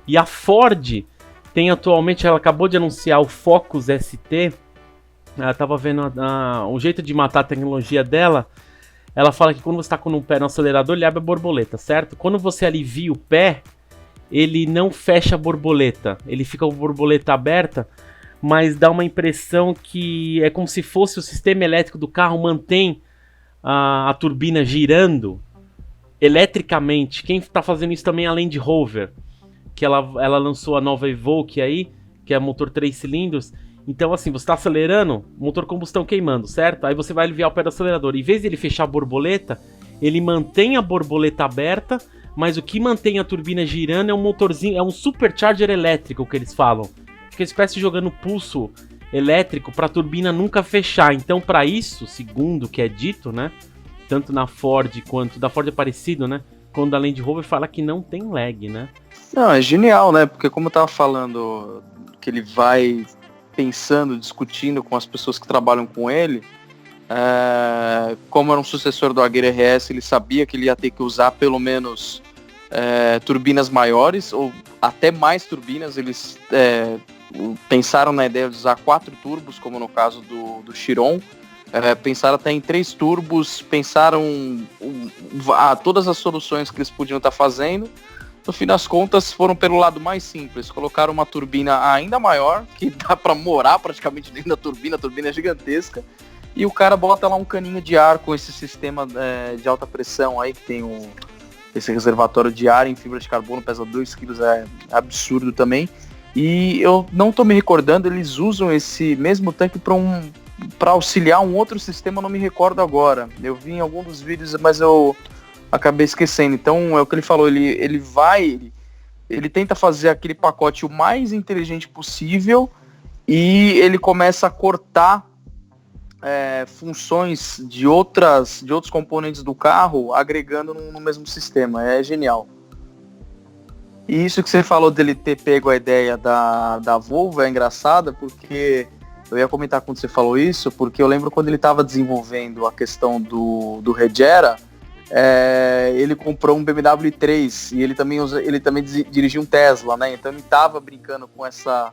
E a Ford tem atualmente, ela acabou de anunciar o Focus ST. Ela estava vendo o jeito de matar a tecnologia dela. Ela fala que quando você está com um pé no acelerador, ele abre a borboleta, certo? Quando você alivia o pé, ele não fecha a borboleta, ele fica com a borboleta aberta, mas dá uma impressão que é como se fosse o sistema elétrico do carro mantém a turbina girando eletricamente. Quem está fazendo isso também é a Land Rover, que ela lançou a nova Evoque aí, que é motor 3 cilindros. Então assim, você está acelerando, motor combustão queimando, certo? Aí você vai aliviar o pé do acelerador, em vez de ele fechar a borboleta, ele mantém a borboleta aberta, mas o que mantém a turbina girando é um motorzinho, é um supercharger elétrico que eles falam. Fica espécie jogando pulso elétrico para a turbina nunca fechar. Então, para isso, segundo o que é dito, né, tanto na Ford quanto da Ford é parecido, né, quando a Land Rover fala que não tem lag, né? Não, é genial, né? Porque como eu tava falando, que ele vai pensando, discutindo com as pessoas que trabalham com ele, como era um sucessor do Agera RS, ele sabia que ele ia ter que usar pelo menos turbinas maiores, ou até mais turbinas. Eles pensaram na ideia de usar 4 turbos, como no caso do Chiron. Pensaram até em 3 turbos, pensaram todas as soluções que eles podiam estar fazendo. No fim das contas, foram pelo lado mais simples. Colocaram uma turbina ainda maior, que dá para morar praticamente dentro da turbina. A turbina é gigantesca. E o cara bota lá um caninho de ar com esse sistema de alta pressão aí, que tem esse reservatório de ar em fibra de carbono, pesa 2 kg, é absurdo também. E eu não tô me recordando, eles usam esse mesmo tanque para auxiliar um outro sistema, não me recordo agora. Eu vi em algum dos vídeos, mas eu acabei esquecendo. Então é o que ele falou, ele tenta fazer aquele pacote o mais inteligente possível e ele começa a cortar funções de outros componentes do carro, agregando no mesmo sistema. É genial. E isso que você falou dele ter pego a ideia da Volvo é engraçada, porque eu ia comentar quando você falou isso, porque eu lembro quando ele estava desenvolvendo a questão do Regera, ele comprou um BMW 3 e ele também dirigia um Tesla, né? Então ele estava brincando com essa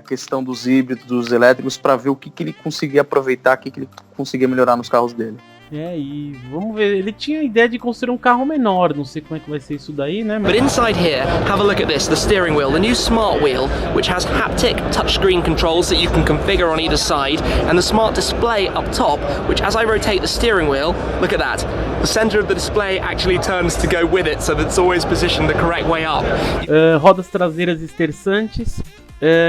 questão dos híbridos, dos elétricos, para ver o que ele conseguia aproveitar, o que ele conseguia melhorar nos carros dele. E vamos ver, ele tinha a ideia de construir um carro menor, não sei como é que vai ser isso daí, né? But inside here, have a look at this, the steering wheel, the new smart wheel, which has haptic touchscreen controls that you can configure on either side, and the smart display up top, which as I rotate the steering wheel, look at that, the center of the display actually turns to go with it, so that it's always positioned the correct way up. Rodas traseiras esterçantes.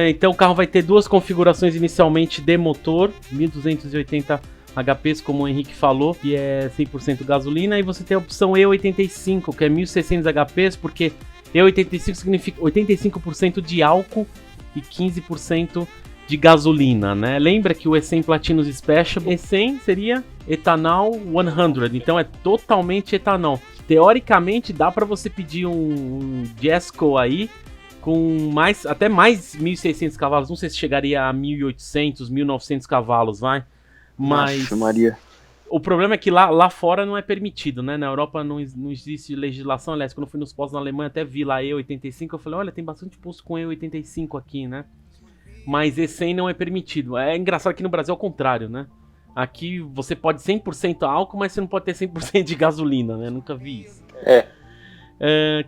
Então o carro vai ter 2 configurações inicialmente de motor, 1280 HPs, como o Henrique falou, que é 100% gasolina, e você tem a opção E85, que é 1600 HPs, porque E85 significa 85% de álcool e 15% de gasolina, né? Lembra que o E100 Platinum Special, E100 seria Ethanol 100, então é totalmente etanol. Teoricamente dá para você pedir um Jesko aí, com até mais 1.600 cavalos, não sei se chegaria a 1.800, 1.900 cavalos, vai. Mas Maria. O problema é que lá fora não é permitido, né? Na Europa não existe legislação. Aliás, quando eu fui nos postos na Alemanha, até vi lá E85, eu falei, olha, tem bastante posto com E85 aqui, né? Mas E100 não é permitido. É engraçado que no Brasil é o contrário, né? Aqui você pode 100% álcool, mas você não pode ter 100% de gasolina, né? Nunca vi isso.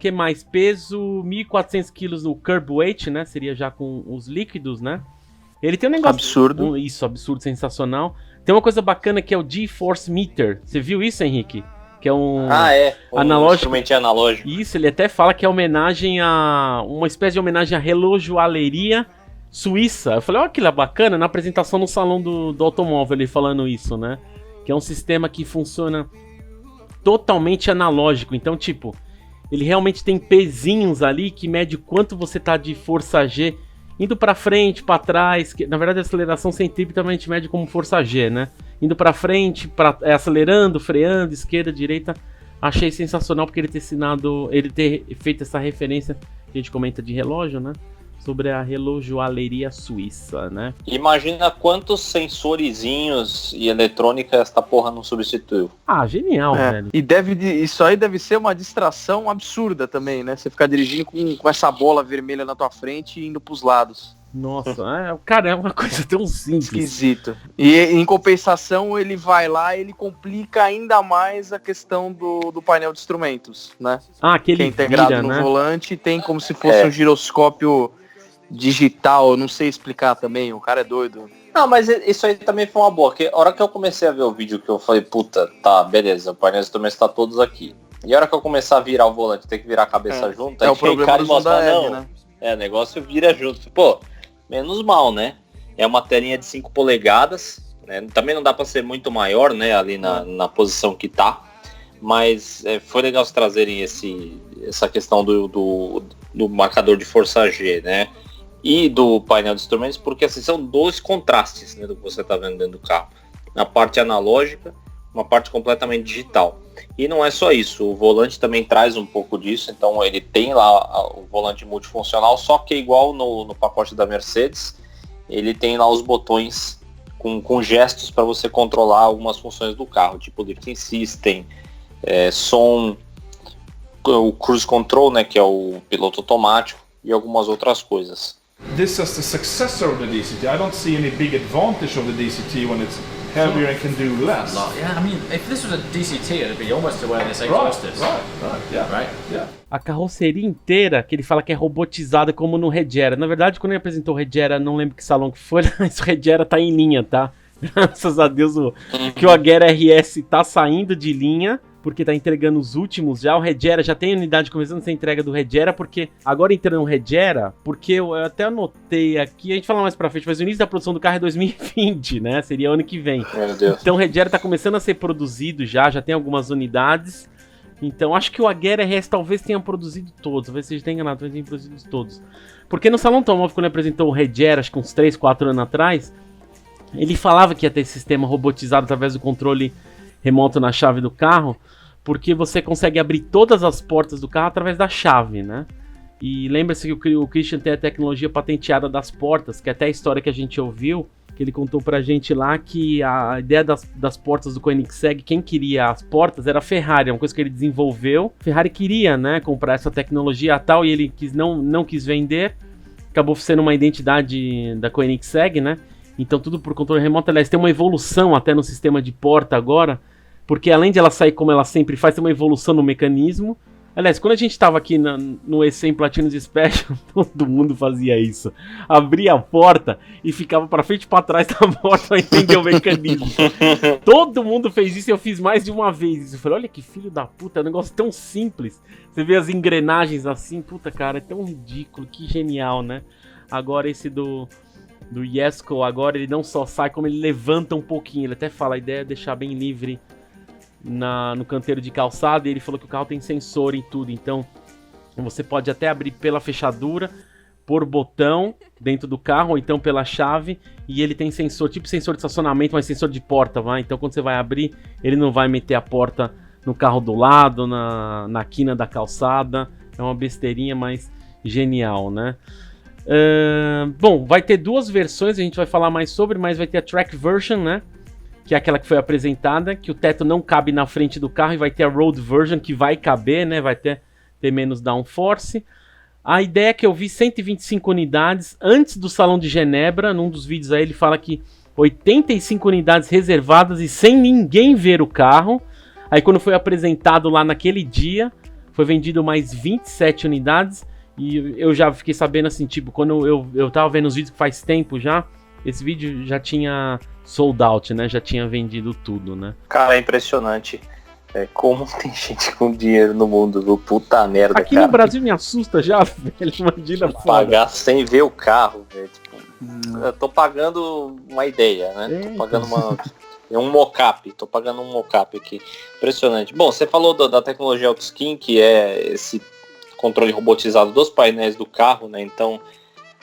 Que mais? Peso 1.400 kg no curb weight, né? Seria já com os líquidos, né? Ele tem um negócio... Absurdo. Absurdo, sensacional. Tem uma coisa bacana que é o G-Force Meter. Você viu isso, Henrique? Que é um... analógico. Instrumentinho analógico. Isso, ele até fala que é homenagem a... uma espécie de homenagem à relojoalheria suíça. Eu falei, olha que bacana, na apresentação no salão do automóvel ele falando isso, né? Que é um sistema que funciona totalmente analógico. Então, tipo, ele realmente tem pezinhos ali que mede quanto você tá de força G indo pra frente, pra trás, que, na verdade a aceleração centrípeta a gente mede como força G, né? Indo pra frente, acelerando, freando, esquerda, direita. Achei sensacional porque ele ter feito essa referência que a gente comenta de relógio, né? Sobre a relojoalheria suíça, né? Imagina quantos sensorizinhos e eletrônica esta porra não substituiu. Genial, velho. E isso aí deve ser uma distração absurda também, né? Você ficar dirigindo com essa bola vermelha na tua frente e indo pros lados. Nossa, cara, é uma coisa tão simples. Esquisito. E em compensação, ele vai lá e ele complica ainda mais a questão do painel de instrumentos, né? Que ele é integrado vira, no né? volante, tem como se fosse um giroscópio digital, eu não sei explicar também, o cara é doido. Não, mas isso aí também foi uma boa, porque a hora que eu comecei a ver o vídeo que eu falei, puta, tá, beleza, o painel de instrumentos tá todos aqui. E a hora que eu começar a virar o volante, ter que virar a cabeça junto, aí o problema do Zonda Eve, né? O negócio vira junto. Pô, menos mal, né? É uma telinha de 5 polegadas, né? Também não dá pra ser muito maior, né, ali na posição que tá. Mas foi legal vocês trazerem essa questão do marcador de força G, né? E do painel de instrumentos, porque assim, são 2 contrastes, né, do que você está vendo dentro do carro. Na parte analógica, uma parte completamente digital. E não é só isso, o volante também traz um pouco disso, então ele tem lá o volante multifuncional, só que igual no pacote da Mercedes, ele tem lá os botões com gestos para você controlar algumas funções do carro, tipo lifting system, som, o cruise control, né, que é o piloto automático, e algumas outras coisas. This is the successor of the DCT. I don't see any big advantage of the DCT when it's heavier and can do less. Yeah, I mean, if this was a DCT, it'd be almost to where this exhaust is. Yeah. A carroceria inteira, que ele fala que é robotizada como no Regera. Na verdade, quando ele apresentou o Regera, não lembro que salão que foi, mas o Regera tá em linha, tá? Graças a Deus que o Agera RS tá saindo de linha, porque tá entregando os últimos já. O Regera já tem unidade começando a ser entrega do Regera, porque agora entrando no Regera, porque eu até anotei aqui, a gente fala mais pra frente, mas o início da produção do carro é 2020, né? Seria ano que vem. Meu Deus. Então o Regera tá começando a ser produzido já tem algumas unidades. Então acho que o Agera RS talvez tenha produzido todos, talvez seja tenha enganado, talvez tenha produzido todos. Porque no Salão Automóvel, quando ele apresentou o Regera, acho que uns 3, 4 anos atrás, ele falava que ia ter esse sistema robotizado através do controle remoto na chave do carro, porque você consegue abrir todas as portas do carro através da chave, né? E lembra-se que o Christian tem a tecnologia patenteada das portas, que até a história que a gente ouviu, que ele contou pra gente lá, que a ideia das portas do Koenigsegg, quem queria as portas era a Ferrari, uma coisa que ele desenvolveu. A Ferrari queria, né, comprar essa tecnologia tal, e ele não quis vender, acabou sendo uma identidade da Koenigsegg, né? Então tudo por controle remoto. Aliás, tem uma evolução até no sistema de porta agora, porque além de ela sair como ela sempre faz, tem uma evolução no mecanismo. Aliás, quando a gente estava aqui no E100 Platinos Special, todo mundo fazia isso. Abria a porta e ficava para frente e para trás da porta para entender o mecanismo. Todo mundo fez isso e eu fiz mais de uma vez. Eu falei, olha que filho da puta, é um negócio tão simples. Você vê as engrenagens assim, puta cara, é tão ridículo, que genial, né? Agora esse do Jesko, agora ele não só sai, como ele levanta um pouquinho. Ele até fala, a ideia é deixar bem livre no canteiro de calçada, e ele falou que o carro tem sensor em tudo, então você pode até abrir pela fechadura, por botão dentro do carro, ou então pela chave, e ele tem sensor, tipo sensor de estacionamento, mas sensor de porta, vai. Então quando você vai abrir, ele não vai meter a porta no carro do lado, na quina da calçada. É uma besteirinha, mas genial, né? Bom, vai ter duas versões, a gente vai falar mais sobre, mas vai ter a Track Version, né? Que é aquela que foi apresentada, que o teto não cabe na frente do carro, e vai ter a Road Version, que vai caber, né? Vai ter menos downforce. A ideia é que eu vi 125 unidades antes do Salão de Genebra. Num dos vídeos aí ele fala que 85 unidades reservadas e sem ninguém ver o carro. Aí quando foi apresentado lá naquele dia, foi vendido mais 27 unidades. E eu já fiquei sabendo assim, tipo, quando eu tava vendo os vídeos que faz tempo já, esse vídeo já tinha sold out, né? Já tinha vendido tudo, né? Cara, é impressionante. Como tem gente com dinheiro no mundo, viu? Puta merda, aqui cara. no Brasil me assusta já, velho. Imagina pagar sem ver o carro, velho. Tipo, eu tô pagando uma ideia, né? Tô pagando um mockup. Tô pagando um mockup aqui. Impressionante. Bom, você falou da tecnologia AutoSkin, que é esse controle robotizado dos painéis do carro, né? Então,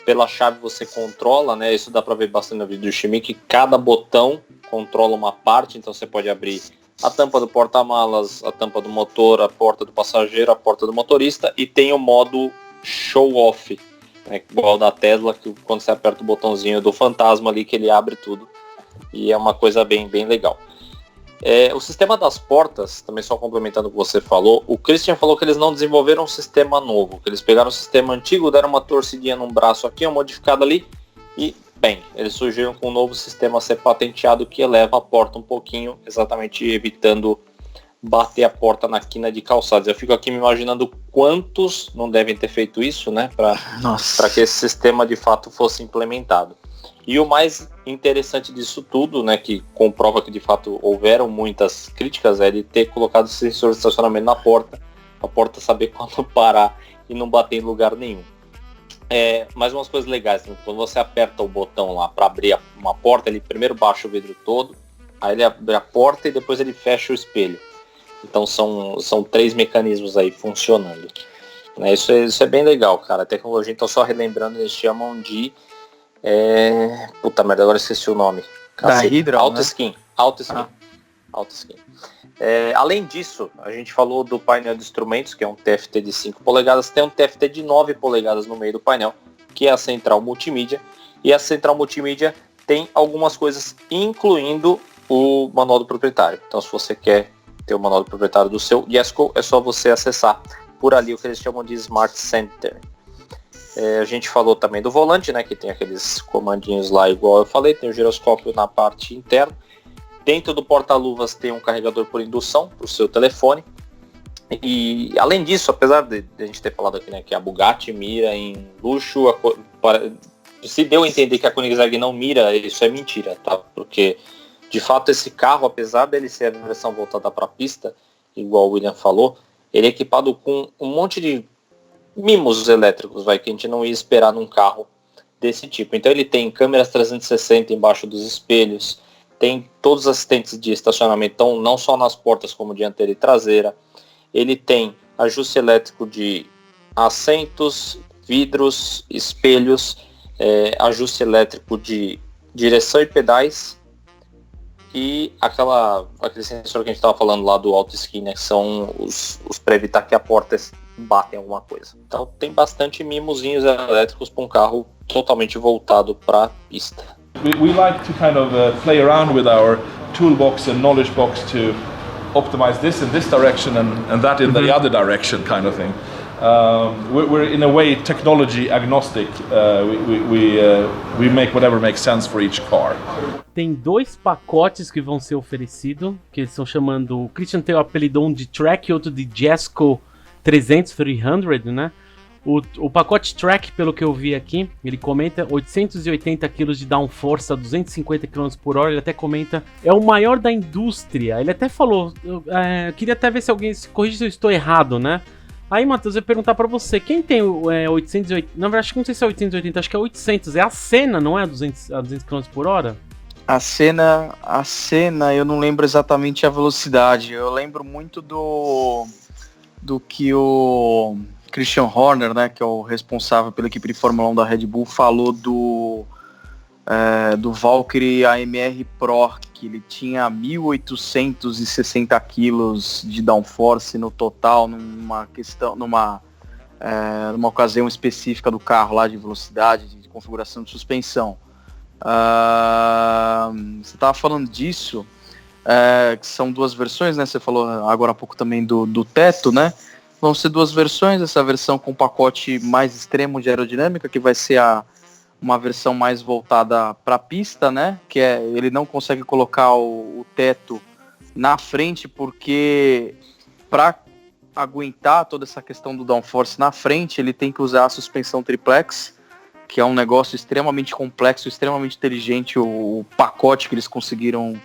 pela chave você controla, né? Isso dá pra ver bastante no vídeo do Shimi, que cada botão controla uma parte. Então você pode abrir a tampa do porta-malas, a tampa do motor, a porta do passageiro, a porta do motorista, e tem o modo show-off, né? Igual da Tesla, que quando você aperta o botãozinho do fantasma ali, que ele abre tudo. E é uma coisa bem, bem legal. O sistema das portas, também só complementando o que você falou, o Christian falou que eles não desenvolveram um sistema novo, que eles pegaram um sistema antigo, deram uma torcidinha num braço aqui, uma modificada ali, e, bem, eles surgiram com um novo sistema a ser patenteado que eleva a porta um pouquinho, exatamente evitando bater a porta na quina de calçados. Eu fico aqui me imaginando quantos não devem ter feito isso, né, para que esse sistema de fato fosse implementado. E o mais interessante disso tudo, né, que comprova que de fato houveram muitas críticas, é de ter colocado sensor de estacionamento na porta, a porta saber quando parar e não bater em lugar nenhum. Mais umas coisas legais, né? Quando você aperta o botão lá para abrir uma porta, ele primeiro baixa o vidro todo, aí ele abre a porta e depois ele fecha o espelho. Então são 3 mecanismos aí funcionando. Isso é bem legal, cara. A tecnologia, então só relembrando, eles chamam de... puta merda, agora esqueci o nome. Da Hydra, AutoSkin. AutoSkin. Autoskin. Além disso, a gente falou do painel de instrumentos, que é um TFT de 5 polegadas, tem um TFT de 9 polegadas no meio do painel, que é a central multimídia, e a central multimídia tem algumas coisas, incluindo o manual do proprietário. Então, se você quer ter o manual do proprietário do seu Jesko, é só você acessar por ali o que eles chamam de Smart Center. A gente falou também do volante, né, que tem aqueles comandinhos lá, igual eu falei, tem o giroscópio na parte interna. Dentro do porta-luvas tem um carregador por indução para o seu telefone. E além disso, apesar de a gente ter falado aqui, né, que a Bugatti mira em luxo, se deu a entender que a Koenigsegg não mira, isso é mentira, tá? Porque de fato esse carro, apesar dele ser a versão voltada para a pista, igual o William falou, ele é equipado com um monte de mimos elétricos, que a gente não ia esperar num carro desse tipo. Então ele tem câmeras 360 embaixo dos espelhos, tem todos os assistentes de estacionamento, então não só nas portas como dianteira e traseira. Ele tem ajuste elétrico de assentos, vidros, espelhos, ajuste elétrico de direção e pedais, e aquele sensor que a gente estava falando lá do Autoskin, né, que são os para evitar que a porta bata em alguma coisa. Então tem bastante mimozinhos elétricos para um carro totalmente voltado para a pista. We like to kind of play around with our toolbox and knowledge box to optimize this in this direction and that in the other direction, kind of thing. We're in a way technology agnostic. We make whatever makes sense for each car. Tem 2 pacotes que vão ser oferecidos, que eles estão chamando, o Christian tem o apelidão de Track e outro de Jesko 300, né? O pacote Track, pelo que eu vi aqui, ele comenta 880 kg de downforce a 250 km por hora. Ele até comenta, é o maior da indústria. Ele até falou, queria até ver se alguém se corrige se eu estou errado, né? Aí, Matheus, eu ia perguntar pra você, quem tem 880, na verdade, não sei se é 880, acho que é 800, é a Senna, não é a 200 km por hora? A Senna, eu não lembro exatamente a velocidade, eu lembro muito do que o Christian Horner, né, que é o responsável pela equipe de Fórmula 1 da Red Bull, falou do Valkyrie AMR Pro, que ele tinha 1.860 quilos de downforce no total, numa ocasião específica do carro lá, de velocidade, de configuração de suspensão. Você estava falando disso, que são 2 versões, né? Você falou agora há pouco também do teto, né? Vão ser 2 versões, essa versão com pacote mais extremo de aerodinâmica, que vai ser uma versão mais voltada para a pista, né? Que ele não consegue colocar o teto na frente, porque para aguentar toda essa questão do downforce na frente, ele tem que usar a suspensão triplex, que é um negócio extremamente complexo, extremamente inteligente, o pacote que eles conseguiram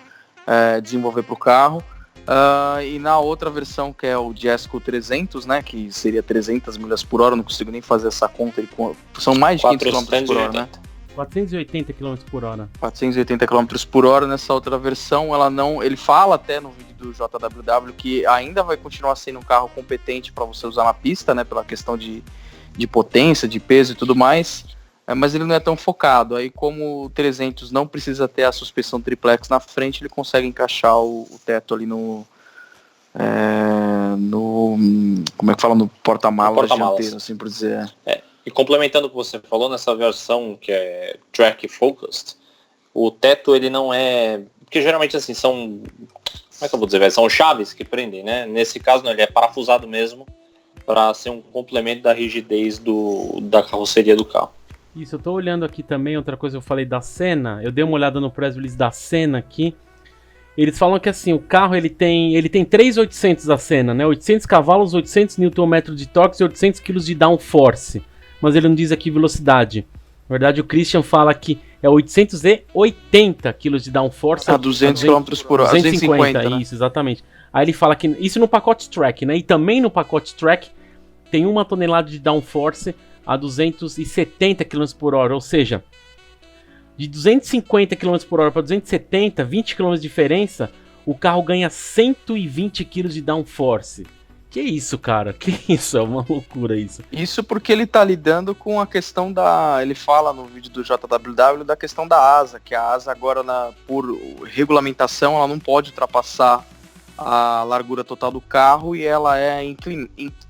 desenvolver para o carro. E na outra versão, que é o Jesko 300, né, que seria 300 milhas por hora, não consigo nem fazer essa conta, são mais de 500 km por hora, né? 480 km por hora. 480 km por hora. Nessa outra versão, ele fala até no vídeo do JWW que ainda vai continuar sendo um carro competente para você usar na pista, né, pela questão de potência, de peso e tudo mais, mas ele não é tão focado. Aí, como o 300 não precisa ter a suspensão triplex na frente, ele consegue encaixar o teto ali no como é que fala, no porta-malas dianteiro, assim por dizer. E complementando o que você falou, nessa versão que é Track Focused, o teto ele não é, porque geralmente assim são, como é que eu vou dizer, são chaves que prendem, né? Nesse caso não, ele é parafusado mesmo para ser um complemento da rigidez da carroceria do carro. Isso, eu tô olhando aqui também, outra coisa eu falei da Senna, eu dei uma olhada no press release da Senna aqui. Eles falam que assim, o carro ele tem 3.800 da Senna, né? 800 cavalos, 800 Nm de torque e 800 kg de downforce. Mas ele não diz aqui velocidade. Na verdade, o Christian fala que é 880 kg de downforce. 200 km por hora. 250, né? Isso, exatamente. Aí ele fala que isso no pacote Track, né? E também no pacote Track tem 1 tonelada de downforce a 270 km por hora. Ou seja, de 250 km por hora para 270, 20 km de diferença, o carro ganha 120 kg de downforce. Que isso, cara? Que isso? É uma loucura isso. Isso porque ele tá lidando com a questão ele fala no vídeo do JWW da questão da asa, que a asa agora, por regulamentação, ela não pode ultrapassar a largura total do carro e ela é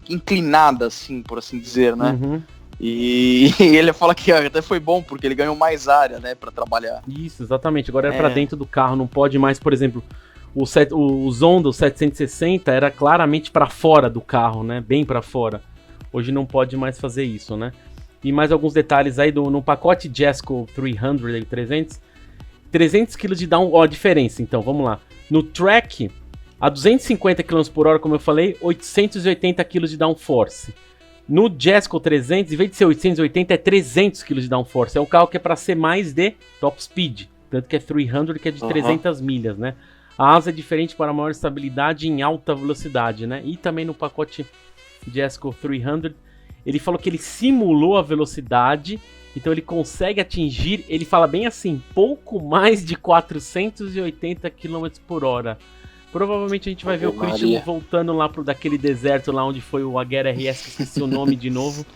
inclinada, assim, por assim dizer, né? Uhum. E ele fala que até foi bom, porque ele ganhou mais área, né, pra trabalhar. Isso, exatamente. Agora é pra dentro do carro, não pode mais, por exemplo, o Zonda, o 760, era claramente pra fora do carro, né, bem pra fora. Hoje não pode mais fazer isso, né. E mais alguns detalhes aí, no pacote Jesko 300, 300 kg de down, ó, a diferença, então, vamos lá. No track, a 250 km por hora, como eu falei, 880 kg de downforce. No Jesko 300, em vez de ser 880, é 300 kg de downforce. É um carro que é para ser mais de top speed. Tanto que é 300, que é de 300 milhas, né? A asa é diferente para maior estabilidade em alta velocidade, né? E também no pacote Jesko 300, ele falou que ele simulou a velocidade, então ele consegue atingir, ele fala bem assim, pouco mais de 480 km por hora. Provavelmente a gente vai ver o Christian voltando lá daquele deserto lá onde foi o Agera RS, que esqueci o nome de novo.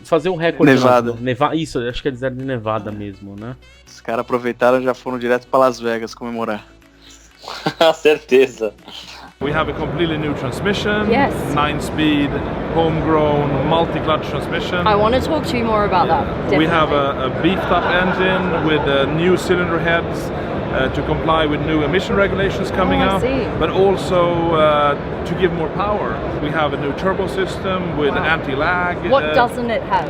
Fazer o recorde. Nevada. Isso, acho que é deserto de Nevada mesmo, né? Os caras aproveitaram e já foram direto para Las Vegas comemorar. Certeza. We have a completely new transmission, Yes. 9-speed, homegrown, multi-clutch transmission. I want to talk to you more about that. We Definitely. have a beefed up engine with new cylinder heads to comply with new emission regulations coming I up, see. but also to give more power. We have a new turbo system with anti-lag. What doesn't it have?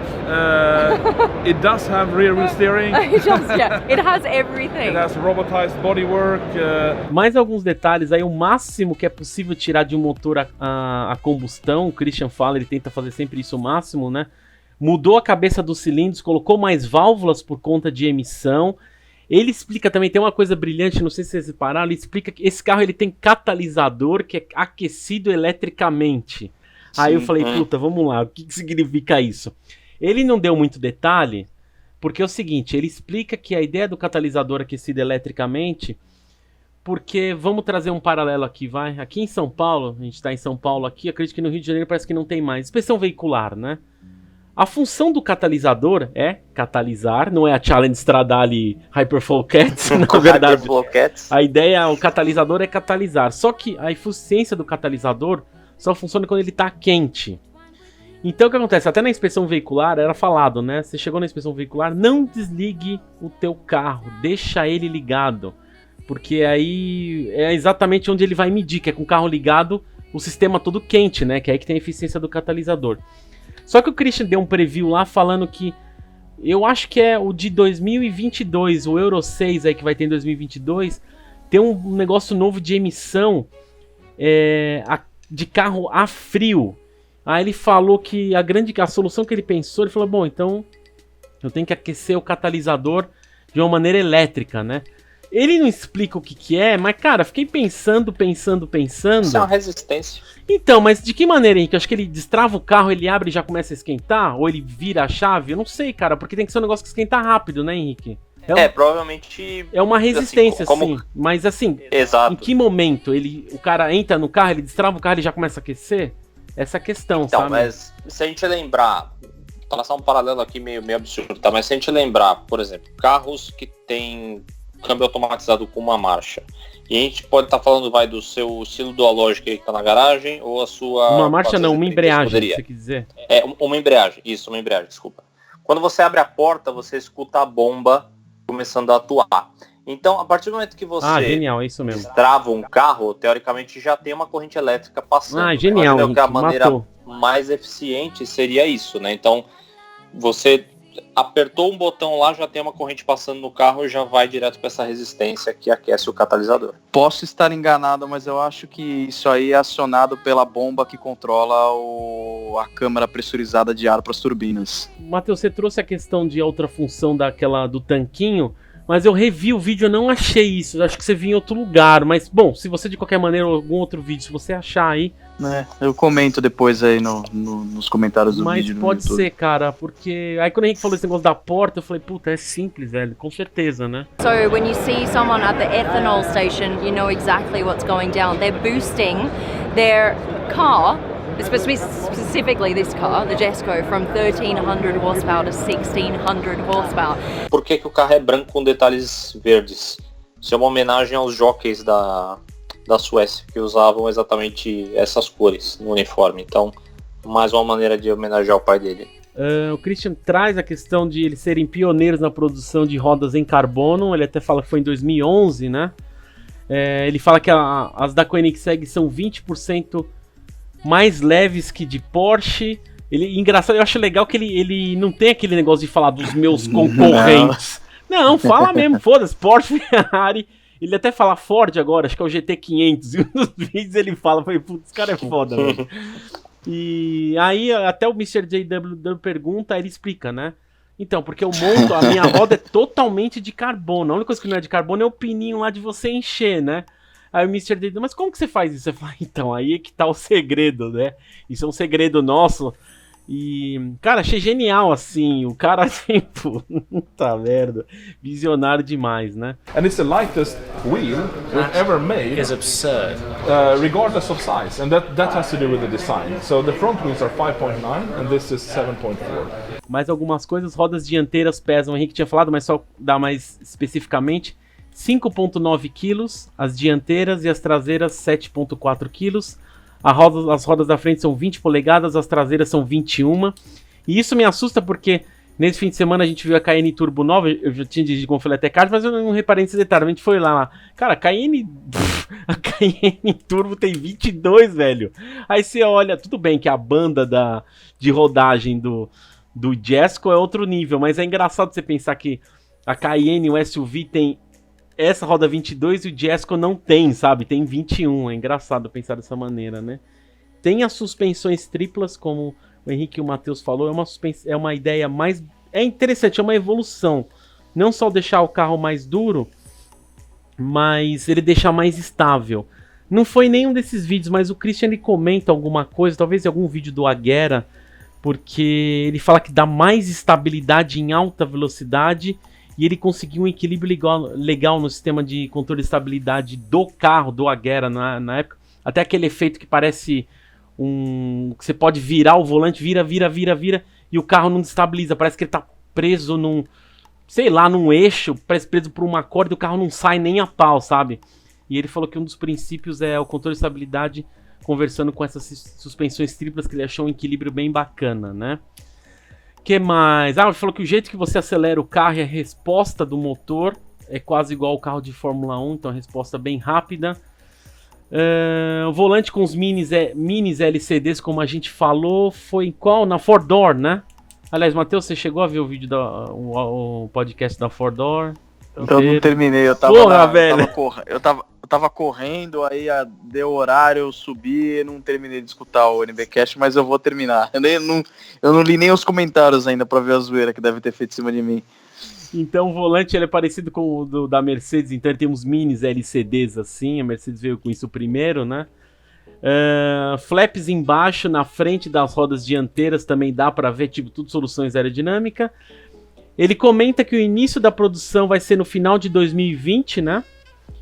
It does have rear wheel steering. It does, yeah. It has everything. It has robotized bodywork. Mais alguns detalhes aí, o máximo que é possível tirar de um motor a combustão, o Christian fala, ele tenta fazer sempre isso o máximo, né? Mudou a cabeça dos cilindros, colocou mais válvulas por conta de emissão. Ele explica também, tem uma coisa brilhante, não sei se vocês repararam, ele explica que esse carro ele tem catalisador que é aquecido eletricamente. Aí eu falei, puta, vamos lá, o que significa isso? Ele não deu muito detalhe, porque é o seguinte, ele explica que a ideia do catalisador aquecido eletricamente, porque, vamos trazer um paralelo aqui, vai? Aqui em São Paulo, a gente tá em São Paulo aqui, acredito que no Rio de Janeiro parece que não tem mais, inspeção veicular, né? A função do catalisador é catalisar, não é a Challenge Stradale Hyperflow Cats, na verdade. A ideia, o catalisador é catalisar. Só que a eficiência do catalisador só funciona quando ele está quente. Então o que acontece? Até na inspeção veicular era falado, né? Você chegou na inspeção veicular, não desligue o teu carro, deixa ele ligado. Porque aí é exatamente onde ele vai medir, que é com o carro ligado, o sistema todo quente, né? Que é aí que tem a eficiência do catalisador. Só que o Christian deu um preview lá falando que eu acho que é o de 2022, o Euro 6 aí que vai ter em 2022, tem um negócio novo de emissão de carro a frio. Aí ele falou que a solução que ele pensou, ele falou, bom, então eu tenho que aquecer o catalisador de uma maneira elétrica, né? Ele não explica o que é, mas, cara, fiquei pensando. Isso é uma resistência. Então, mas de que maneira, Henrique? Eu acho que ele destrava o carro, ele abre e já começa a esquentar? Ou ele vira a chave? Eu não sei, cara, porque tem que ser um negócio que esquenta rápido, né, Henrique? Provavelmente... É uma resistência, assim, mas assim, Exato. Em que momento o cara entra no carro, ele destrava o carro e já começa a aquecer? Essa é a questão, então, sabe? Mas se a gente lembrar, traçar um paralelo aqui meio absurdo, tá? Mas se a gente lembrar, por exemplo, carros que tem câmbio automatizado com uma marcha. E a gente pode estar falando, do seu estilo dualógico que está na garagem, ou a sua... Uma marcha não, uma embreagem, você quer dizer? Uma embreagem, desculpa. Quando você abre a porta, você escuta a bomba começando a atuar. Então, a partir do momento que você genial, é isso mesmo. destrava um carro, teoricamente já tem uma corrente elétrica passando. Genial, que a maneira matou. mais eficiente seria isso, né? Então, você apertou um botão lá, já tem uma corrente passando no carro e já vai direto para essa resistência que aquece o catalisador. Posso estar enganado, mas eu acho que isso aí é acionado pela bomba que controla a câmara pressurizada de ar para as turbinas. Matheus, você trouxe a questão de outra função do tanquinho, Mas eu revi o vídeo, eu não achei isso. Eu acho que você viu em outro lugar. Mas, bom, se você de qualquer maneira, algum outro vídeo, se você achar aí... Eu comento depois aí nos comentários do vídeo. Mas pode ser, cara, porque... Aí quando a gente falou esse negócio da porta, eu falei, puta, é simples, velho. Com certeza, né? So when you see someone at the ethanol station, you know exactly what's going down. They're boosting their car, specifically this car, the Jesko, from 1,300 horsepower to 1,600 horsepower. Por que o carro é branco com detalhes verdes? Isso é uma homenagem aos jockeys da Suécia, que usavam exatamente essas cores no uniforme. Então, mais uma maneira de homenagear o pai dele. O Christian traz a questão de eles serem pioneiros na produção de rodas em carbono. Ele até fala que foi em 2011, né? Ele fala que as da Koenigsegg são 20% mais leves que de Porsche. Engraçado, eu acho legal que ele não tem aquele negócio de falar dos meus concorrentes. Não, fala mesmo, foda-se, Porsche, Ferrari. Ele até fala Ford agora, acho que é o GT500. E um dos vídeos ele fala, putz, esse cara é foda, velho. E aí até o Mr. JW pergunta, ele explica, né? Então, porque eu monto, a minha roda é totalmente de carbono. A única coisa que não é de carbono é o pininho lá de você encher, né? Aí o Mr. JW, mas como que você faz isso? Você fala, então, aí é que tá o segredo, né? Isso é um segredo nosso. E, cara, achei genial, assim, o cara, tipo, puta merda, visionário demais, né? And it's the lightest wheel we've ever made. Is absurd. Regardless of size, and that has to do with the design. So the front wheels are 5.9 and this is 7.4. Mais algumas coisas, rodas dianteiras pesam, o Henrique tinha falado, mas só dar mais especificamente, 5.9 quilos, as dianteiras e as traseiras 7.4 quilos. As rodas da frente são 20 polegadas, as traseiras são 21. E isso me assusta porque nesse fim de semana a gente viu a Cayenne Turbo nova. Eu já tinha dirigido com Filete Card, mas eu não reparei nesse detalhe. A gente foi lá. Cara, a Cayenne Turbo tem 22, velho. Aí você olha, tudo bem que a banda de rodagem do Jesko é outro nível, mas é engraçado você pensar que a Cayenne, o SUV, tem essa roda 22 e o Jesko não tem, sabe? Tem 21. É engraçado pensar dessa maneira, né? Tem as suspensões triplas, como o Henrique e o Matheus falou. É uma ideia mais... É interessante, é uma evolução. Não só deixar o carro mais duro, mas ele deixar mais estável. Não foi nenhum desses vídeos, mas o Christian ele comenta alguma coisa, talvez em algum vídeo do Agera, porque ele fala que dá mais estabilidade em alta velocidade. E ele conseguiu um equilíbrio legal no sistema de controle de estabilidade do carro, do Agera na época. Até aquele efeito que parece que você pode virar o volante, vira, e o carro não estabiliza. Parece que ele tá preso num eixo, parece preso por uma corda e o carro não sai nem a pau, sabe? E ele falou que um dos princípios é o controle de estabilidade conversando com essas suspensões triplas, que ele achou um equilíbrio bem bacana, né? Que mais? Ele falou que o jeito que você acelera o carro e a resposta do motor é quase igual ao carro de Fórmula 1, então a resposta é bem rápida. O volante com os minis LCDs, como a gente falou, foi em qual? Na 4Door, né? Aliás, Matheus, você chegou a ver o vídeo o podcast da 4Door? Eu não terminei, eu tava eu tava correndo, aí deu horário, eu subi e não terminei de escutar o NBcast, mas eu vou terminar. Eu não li nem os comentários ainda pra ver a zoeira que deve ter feito em cima de mim. Então o volante ele é parecido com o da Mercedes, então ele tem uns minis LCDs assim, a Mercedes veio com isso primeiro, né? Flaps embaixo, na frente das rodas dianteiras também dá pra ver, tipo, tudo soluções aerodinâmicas. Ele comenta que o início da produção vai ser no final de 2020, né?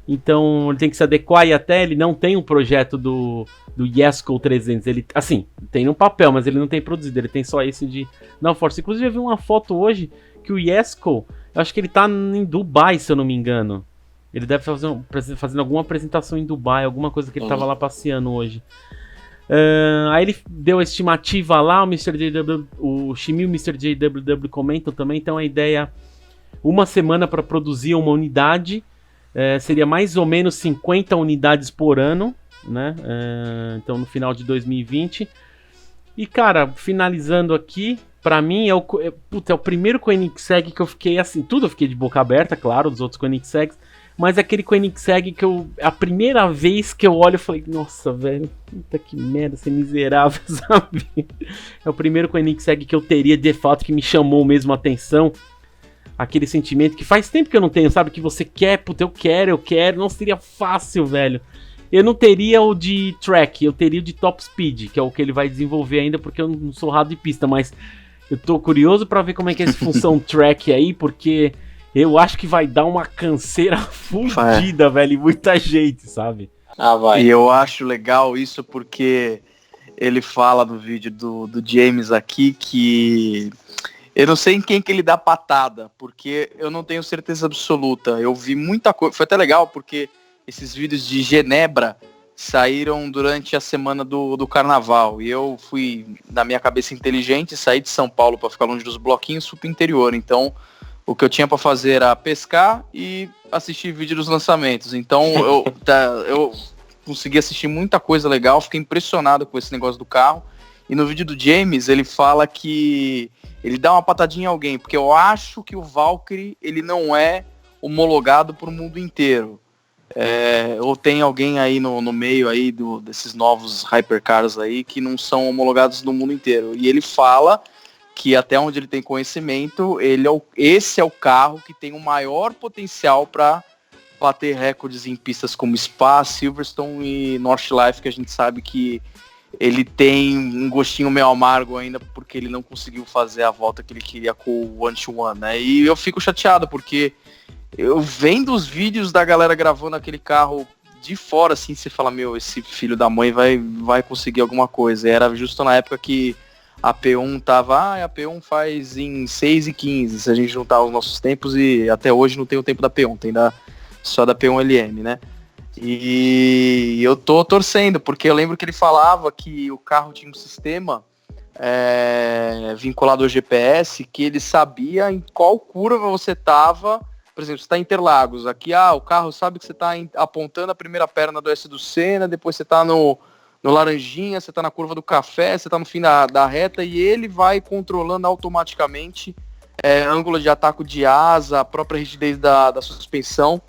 Então ele tem que se adequar e até ele não tem um projeto do Jesko 300. Ele, assim, tem no papel, mas ele não tem produzido. Ele tem só esse de downforce. Inclusive eu vi uma foto hoje que o Jesko, eu acho que ele tá em Dubai, se eu não me engano. Ele deve fazendo alguma apresentação em Dubai, alguma coisa que ele tava lá passeando hoje. Aí ele deu a estimativa lá, o Shimi e o Mr. JWW comentam também. Então a ideia, uma semana para produzir uma unidade, seria mais ou menos 50 unidades por ano, né? Então no final de 2020. E cara, finalizando aqui, pra mim é o primeiro Koenigsegg que eu fiquei assim, tudo eu fiquei de boca aberta, claro, dos outros Koenigsegs. Mas aquele Koenigsegg que a primeira vez que eu olho, eu falei, nossa, velho, puta que merda, você é miserável, sabe? É o primeiro Koenigsegg que eu teria, de fato, que me chamou mesmo a atenção. aquele sentimento que faz tempo que eu não tenho, sabe? Que você quer, puta, eu quero, não seria fácil, velho. Eu não teria o de track, eu teria o de top speed, que é o que ele vai desenvolver ainda, porque eu não sou rato de pista, mas eu tô curioso pra ver como é que é essa função track aí, porque eu acho que vai dar uma canseira fudida, velho, em muita gente, sabe? E eu acho legal isso porque ele fala no vídeo do James aqui que eu não sei em quem que ele dá patada, porque eu não tenho certeza absoluta. Eu vi muita coisa, foi até legal porque esses vídeos de Genebra saíram durante a semana do carnaval. E eu fui, na minha cabeça inteligente, saí de São Paulo para ficar longe dos bloquinhos, fui pro interior. Então, o que eu tinha para fazer era pescar e assistir vídeo dos lançamentos. Então, eu consegui assistir muita coisa legal, fiquei impressionado com esse negócio do carro. E no vídeo do James, ele fala que ele dá uma patadinha em alguém, porque eu acho que o Valkyrie, ele não é homologado pro mundo inteiro. Ou tem alguém aí no meio aí desses novos hypercars aí que não são homologados no mundo inteiro. E ele fala que até onde ele tem conhecimento, esse é o carro que tem o maior potencial para bater recordes em pistas como Spa, Silverstone e Northlife, que a gente sabe que ele tem um gostinho meio amargo ainda porque ele não conseguiu fazer a volta que ele queria com o 1-to-1, né? E eu fico chateado porque eu vendo os vídeos da galera gravando aquele carro de fora, assim, você fala, meu, esse filho da mãe vai conseguir alguma coisa. E era justo na época que a P1 tava, a P1 faz em 6:15, se a gente juntar os nossos tempos, e até hoje não tem o tempo da P1, tem só da P1LM, né? E eu tô torcendo, porque eu lembro que ele falava que o carro tinha um sistema vinculado ao GPS, que ele sabia em qual curva você tava. Por exemplo, você está em Interlagos, aqui o carro sabe que você está apontando a primeira perna do S do Senna, depois você está no Laranjinha, você está na curva do Café, você está no fim da reta, e ele vai controlando automaticamente ângulo de ataque de asa, a própria rigidez da suspensão.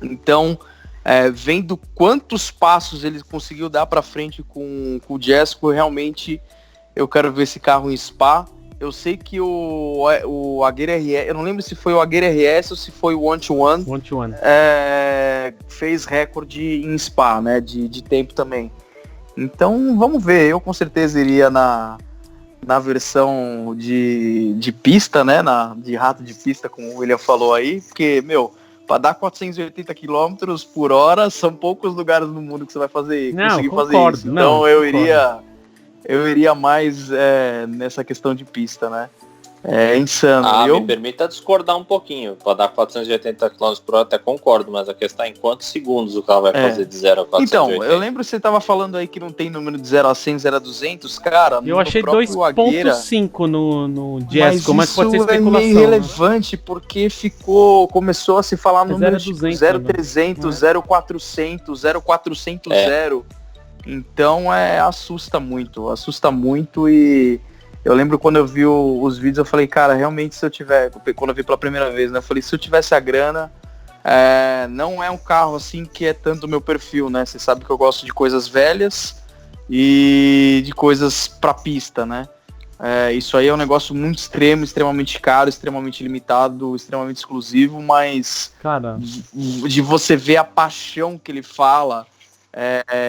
Então, vendo quantos passos ele conseguiu dar para frente com o Jesko, realmente eu quero ver esse carro em Spa. Eu sei que o Agüero RS, eu não lembro se foi o Agüero RS ou se foi o 1-to-1. 1-to-1. Fez recorde em Spa, né, de tempo também. Então, vamos ver. Eu com certeza iria na versão de pista, né, de rato de pista, como o William falou aí, porque, meu, para dar 480 km por hora, são poucos lugares no mundo que você vai conseguir fazer isso. Então, eu iria mais nessa questão de pista, né? É insano. Me permita discordar um pouquinho. Para dar 480 km por hora até concordo, mas a questão é em quantos segundos o carro vai fazer de 0 a 480. Então, eu lembro que você tava falando aí que não tem número de 0 a 100, 0 a 200, cara. Eu achei 2.5 no Jesko, mas pode ser especulação. Mas isso é meio relevante, porque começou a se falar no número de 0.300, 0.400, 0.400. Então assusta muito e eu lembro quando eu vi os vídeos, eu falei, cara, realmente quando eu vi pela primeira vez, né, eu falei, se eu tivesse a grana, não é um carro assim que é tanto o meu perfil, né, você sabe que eu gosto de coisas velhas e de coisas pra pista, né, isso aí é um negócio muito extremamente caro, extremamente limitado, extremamente exclusivo, mas cara, de você ver a paixão que ele fala,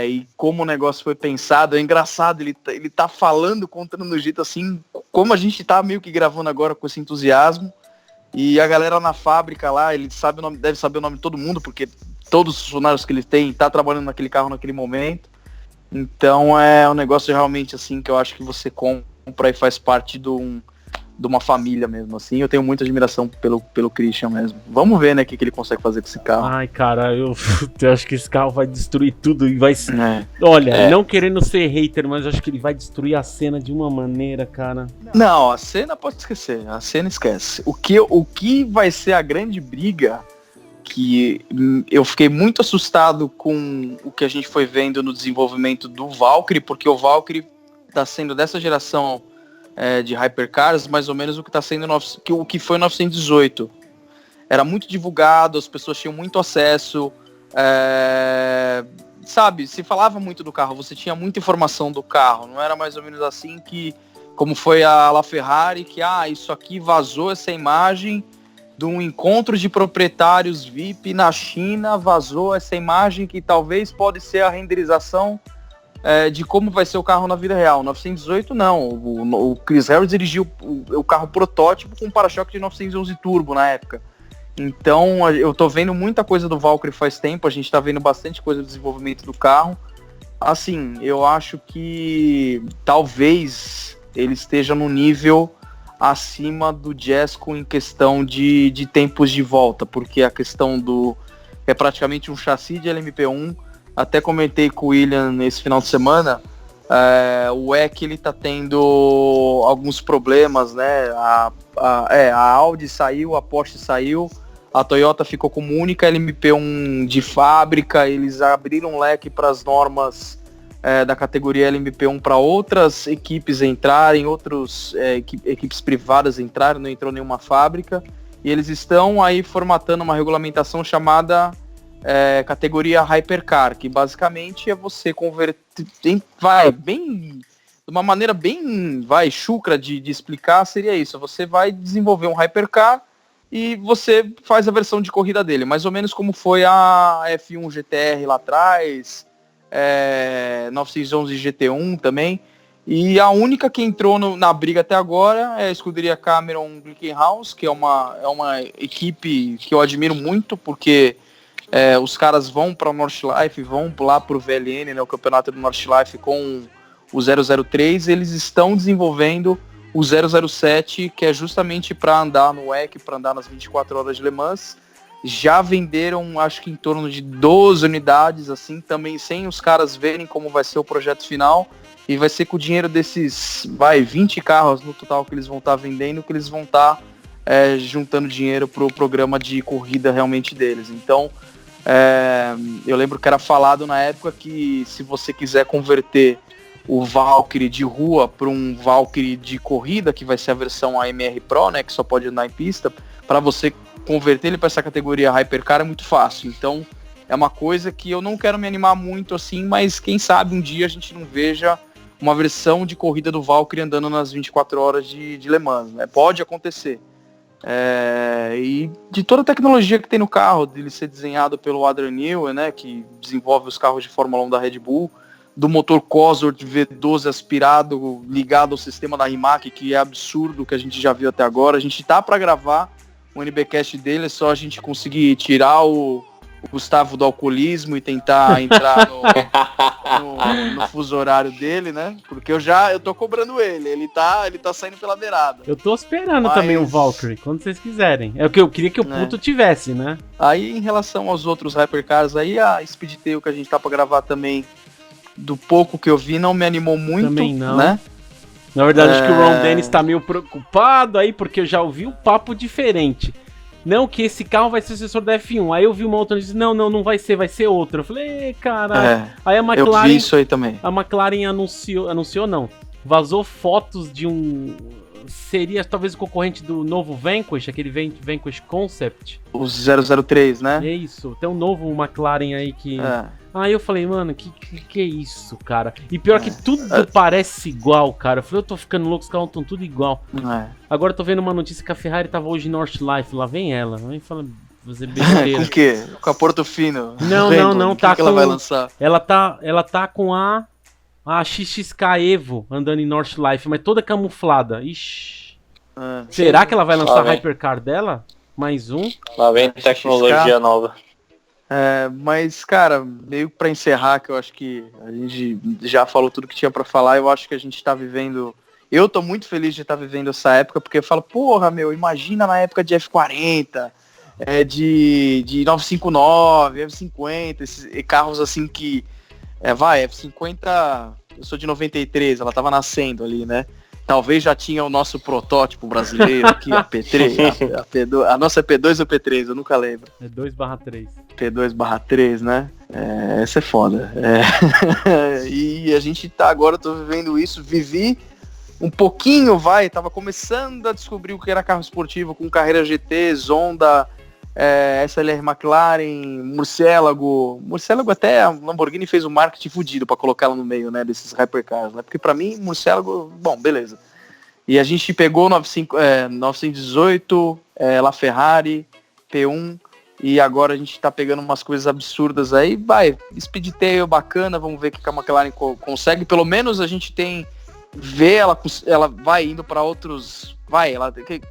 e como o negócio foi pensado, é engraçado, ele tá falando, contando no jeito assim, como a gente tá meio que gravando agora com esse entusiasmo, e a galera na fábrica lá, ele deve saber o nome de todo mundo, porque todos os funcionários que ele tem, tá trabalhando naquele carro naquele momento, então é um negócio realmente assim, que eu acho que você compra e faz parte de uma família mesmo, assim. Eu tenho muita admiração pelo Christian mesmo. Vamos ver, né, o que ele consegue fazer com esse carro. Ai, cara, eu acho que esse carro vai destruir tudo e vai... Olha, não querendo ser hater, mas eu acho que ele vai destruir a cena de uma maneira, cara. Não, a cena pode esquecer. A cena esquece. O que vai ser a grande briga, que eu fiquei muito assustado com o que a gente foi vendo no desenvolvimento do Valkyrie, porque o Valkyrie tá sendo dessa geração de hypercars, mais ou menos o que tá sendo o que foi 918. Era muito divulgado, as pessoas tinham muito acesso, sabe, se falava muito do carro, você tinha muita informação do carro, não era mais ou menos assim como foi a LaFerrari, que isso aqui vazou essa imagem de um encontro de proprietários VIP na China, vazou essa imagem que talvez pode ser a renderização de como vai ser o carro na vida real. 918 não, o Chris Harris dirigiu o carro protótipo com para-choque de 911 Turbo na época. Então eu tô vendo muita coisa do Valkyrie faz tempo, a gente tá vendo bastante coisa do desenvolvimento do carro. Assim, eu acho que talvez ele esteja no nível acima do Jesko em questão de tempos de volta, porque a questão é praticamente um chassi de LMP1. Até comentei com o William nesse final de semana, o EC ele tá tendo alguns problemas, né? A Audi saiu, a Porsche saiu, a Toyota ficou como única LMP1 de fábrica, eles abriram um leque para as normas da categoria LMP1 para outras equipes entrarem, equipes privadas entrarem, não entrou nenhuma fábrica, e eles estão aí formatando uma regulamentação chamada categoria Hypercar, que basicamente é você converter, de uma maneira bem chucra de explicar, seria isso, você vai desenvolver um Hypercar e você faz a versão de corrida dele, mais ou menos como foi a F1 GTR lá atrás, 911 GT1 também, e a única que entrou na briga até agora é a escuderia Cameron Glickenhaus, que é uma equipe que eu admiro muito, porque os caras vão para o Nordschleife, vão lá para o VLN, né, o campeonato do Nordschleife com o 003, eles estão desenvolvendo o 007, que é justamente para andar no WEC, para andar nas 24 horas de Le Mans. Já venderam, acho que em torno de 12 unidades, assim, também sem os caras verem como vai ser o projeto final, e vai ser com o dinheiro desses, 20 carros no total que eles vão estar vendendo, que eles vão estar juntando dinheiro para o programa de corrida realmente deles. Então, eu lembro que era falado na época que se você quiser converter o Valkyrie de rua para um Valkyrie de corrida, que vai ser a versão AMR Pro, né, que só pode andar em pista, para você converter ele para essa categoria Hypercar é muito fácil. Então é uma coisa que eu não quero me animar muito assim, mas quem sabe um dia a gente não veja uma versão de corrida do Valkyrie andando nas 24 horas de Le Mans, né? Pode acontecer. E de toda a tecnologia que tem no carro, dele ser desenhado pelo Adrian Newey, né, que desenvolve os carros de Fórmula 1 da Red Bull, do motor Cosworth V12 aspirado ligado ao sistema da Rimac, que é absurdo, que a gente já viu até agora. A gente tá para gravar o NBcast dele, é só a gente conseguir tirar o Gustavo do alcoolismo e tentar entrar no fuso horário dele, né? Porque eu tô cobrando ele tá saindo pela beirada. Eu tô esperando também um Valkyrie, quando vocês quiserem. É o que eu queria que o puto tivesse, né? Aí, em relação aos outros Hypercars, aí a Speedtail que a gente tá pra gravar também, do pouco que eu vi, não me animou muito, também não, né? Na verdade, acho que o Ron Dennis tá meio preocupado aí, porque eu já ouvi um papo diferente. Não, que esse carro vai ser o sucessor da F1. Aí eu vi uma outra e disse, não vai ser outra. Eu falei, caralho. Aí a McLaren... Eu vi isso aí também. A McLaren anunciou não. Vazou fotos de um... Seria talvez o concorrente do novo Vanquish, aquele Vanquish Concept. O 003, né? É isso. Tem um novo McLaren aí que... Aí eu falei, mano, que é isso, cara? E pior que tudo parece igual, cara. Eu falei, eu tô ficando louco, os carros estão tudo igual. Agora eu tô vendo uma notícia que a Ferrari tava hoje em Nordschleife, lá vem ela. Aí fala, fazer besteira. Com o quê? Com a Portofino? Não, tá com... ela vai lançar? Ela tá com a XXK Evo andando em Nordschleife, mas toda camuflada. Ixi. Será que ela vai lançar a Hypercar dela? Mais um? Lá vem tecnologia nova. Mas, cara, meio pra encerrar, que eu acho que a gente já falou tudo que tinha pra falar, eu acho que a gente tá vivendo... Eu tô muito feliz de estar vivendo essa época, porque eu falo, porra, imagina na época de F40, de 959, F50, esses carros assim que... F50, eu sou de 93, /ela tava nascendo ali, né? Talvez já tinha o nosso protótipo brasileiro aqui, a P3, a P2, a nossa é P2 ou P3, eu nunca lembro. É 2/3. P2/3, né? Essa é foda. E a gente tá agora, tô vivendo isso, vivi um pouquinho, tava começando a descobrir o que era carro esportivo, com carreira GT, Zonda, SLR McLaren, Murciélago até a Lamborghini fez um marketing fudido pra colocar ela no meio, né, desses hypercars, né, porque pra mim, Murciélago, bom, beleza. E a gente pegou 918, LaFerrari, P1, e agora a gente tá pegando umas coisas absurdas aí. Vai, Speedtail bacana, vamos ver o que a McLaren consegue. Pelo menos a gente tem... ela vai indo para outros...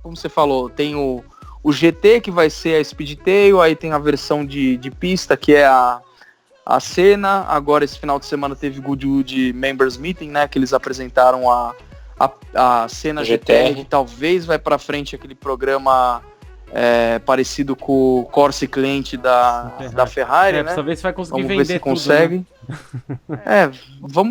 como você falou, tem o GT, que vai ser a Speedtail, aí tem a versão de pista, que é a Senna. Agora esse final de semana teve Goodwood Members Meeting, né, que eles apresentaram a Senna GTR, que talvez vai para frente aquele programa parecido com o Corsa Cliente da Ferrari, né? Dessa vez vai conseguir vamos vender ver se tudo, consegue. Né?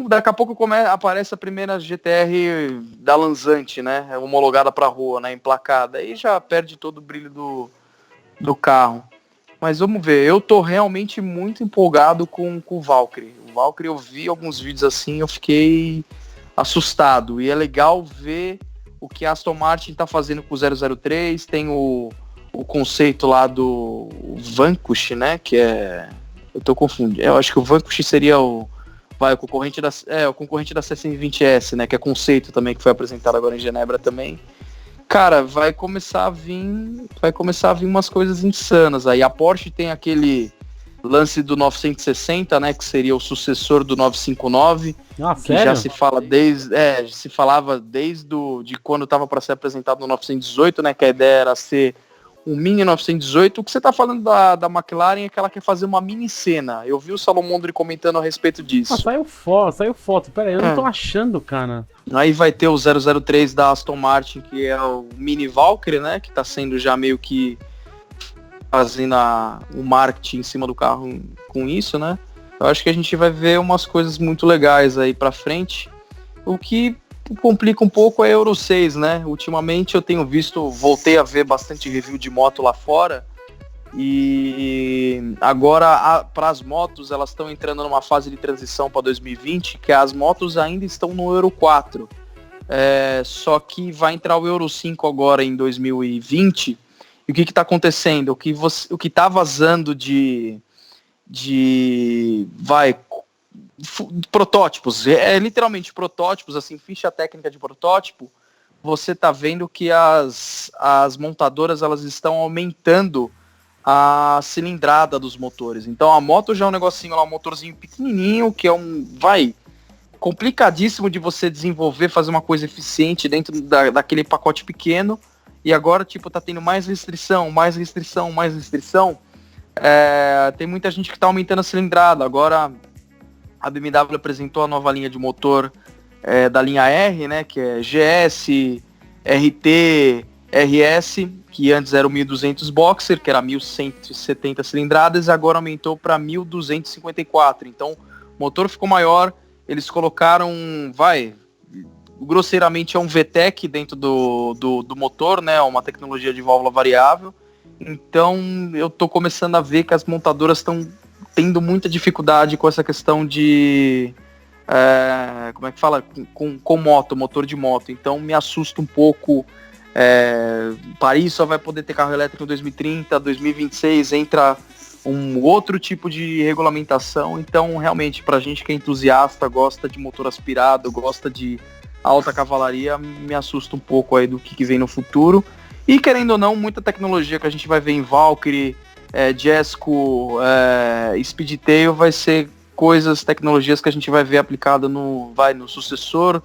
Daqui a pouco aparece a primeira GTR da Lanzante, né? Homologada para rua, né? Emplacada. Aí já perde todo o brilho do carro. Mas vamos ver, eu tô realmente muito empolgado com o Valkyrie. O Valkyrie, eu vi alguns vídeos assim, eu fiquei assustado. E é legal ver o que a Aston Martin tá fazendo com o 003, tem o conceito lá do Vanquish, né, que é... Eu tô confundindo, eu acho que o Vanquish seria o concorrente da C120S, né, que é conceito também, que foi apresentado agora em Genebra também. Cara, vai começar a vir umas coisas insanas aí. A Porsche tem aquele lance do 960, né, que seria o sucessor do 959, que sério? já se fala se falava desde quando estava para ser apresentado no 918, né, que a ideia era ser um mini 918. O que você tá falando da McLaren é que ela quer fazer uma mini Senna. Eu vi o Salomondri comentando a respeito disso. Saiu foto. Pera aí, eu não tô achando, cara. Aí vai ter o 003 da Aston Martin, que é o mini Valkyrie, né, que tá sendo já meio que fazendo o marketing em cima do carro com isso, né. Eu acho que a gente vai ver umas coisas muito legais aí pra frente. O que complica um pouco é Euro 6, né. Ultimamente eu tenho voltei a ver bastante review de moto lá fora. E agora para as motos, elas estão entrando numa fase de transição para 2020, que as motos ainda estão no Euro 4. Só que vai entrar o Euro 5 agora em 2020. E o que está acontecendo? O que está vazando de protótipos, literalmente protótipos, assim, ficha técnica de protótipo. Você está vendo que as montadoras, elas estão aumentando a cilindrada dos motores. Então a moto já é um negocinho lá, um motorzinho pequenininho, que é complicadíssimo de você desenvolver, fazer uma coisa eficiente dentro daquele pacote pequeno. E agora, tá tendo mais restrição. Tem muita gente que tá aumentando a cilindrada. Agora a BMW apresentou a nova linha de motor da linha R, né, que é GS, RT, RS, que antes era o 1200 Boxer, que era 1170 cilindradas, e agora aumentou para 1254. Então o motor ficou maior, eles colocaram, grosseiramente é um VTEC dentro do motor, né, uma tecnologia de válvula variável. Então eu tô começando a ver que as montadoras estão tendo muita dificuldade com essa questão de como é que fala? Com motor de moto. Então me assusta um pouco. Paris só vai poder ter carro elétrico em 2030, 2026 entra um outro tipo de regulamentação. Então realmente, pra gente que é entusiasta, gosta de motor aspirado, gosta de alta cavalaria, me assusta um pouco aí do que vem no futuro. E querendo ou não, muita tecnologia que a gente vai ver em Valkyrie, Jesko, Speedtail, vai ser tecnologias que a gente vai ver aplicada no sucessor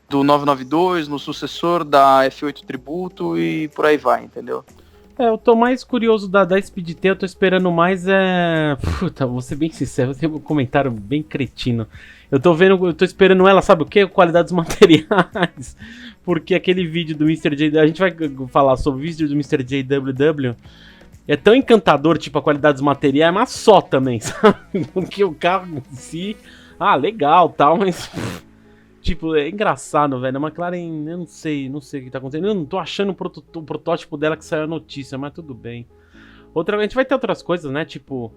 do 992, no sucessor da F8 Tributo e por aí vai, entendeu? Eu tô mais curioso da Speedtail, eu tô esperando mais Puta, vou ser bem sincero, eu tenho um comentário bem cretino. Eu tô esperando ela, sabe o quê? Qualidade dos materiais. Porque aquele vídeo do Mr. JW, a gente vai falar sobre o vídeo do Mr. JWW, é tão encantador, a qualidade dos materiais, mas só também, sabe? Porque o carro em si, legal, tal, mas... é engraçado, velho. A McLaren, eu não sei o que tá acontecendo. Eu não tô achando o protótipo dela que saiu a notícia, mas tudo bem. A gente vai ter outras coisas, né? Tipo,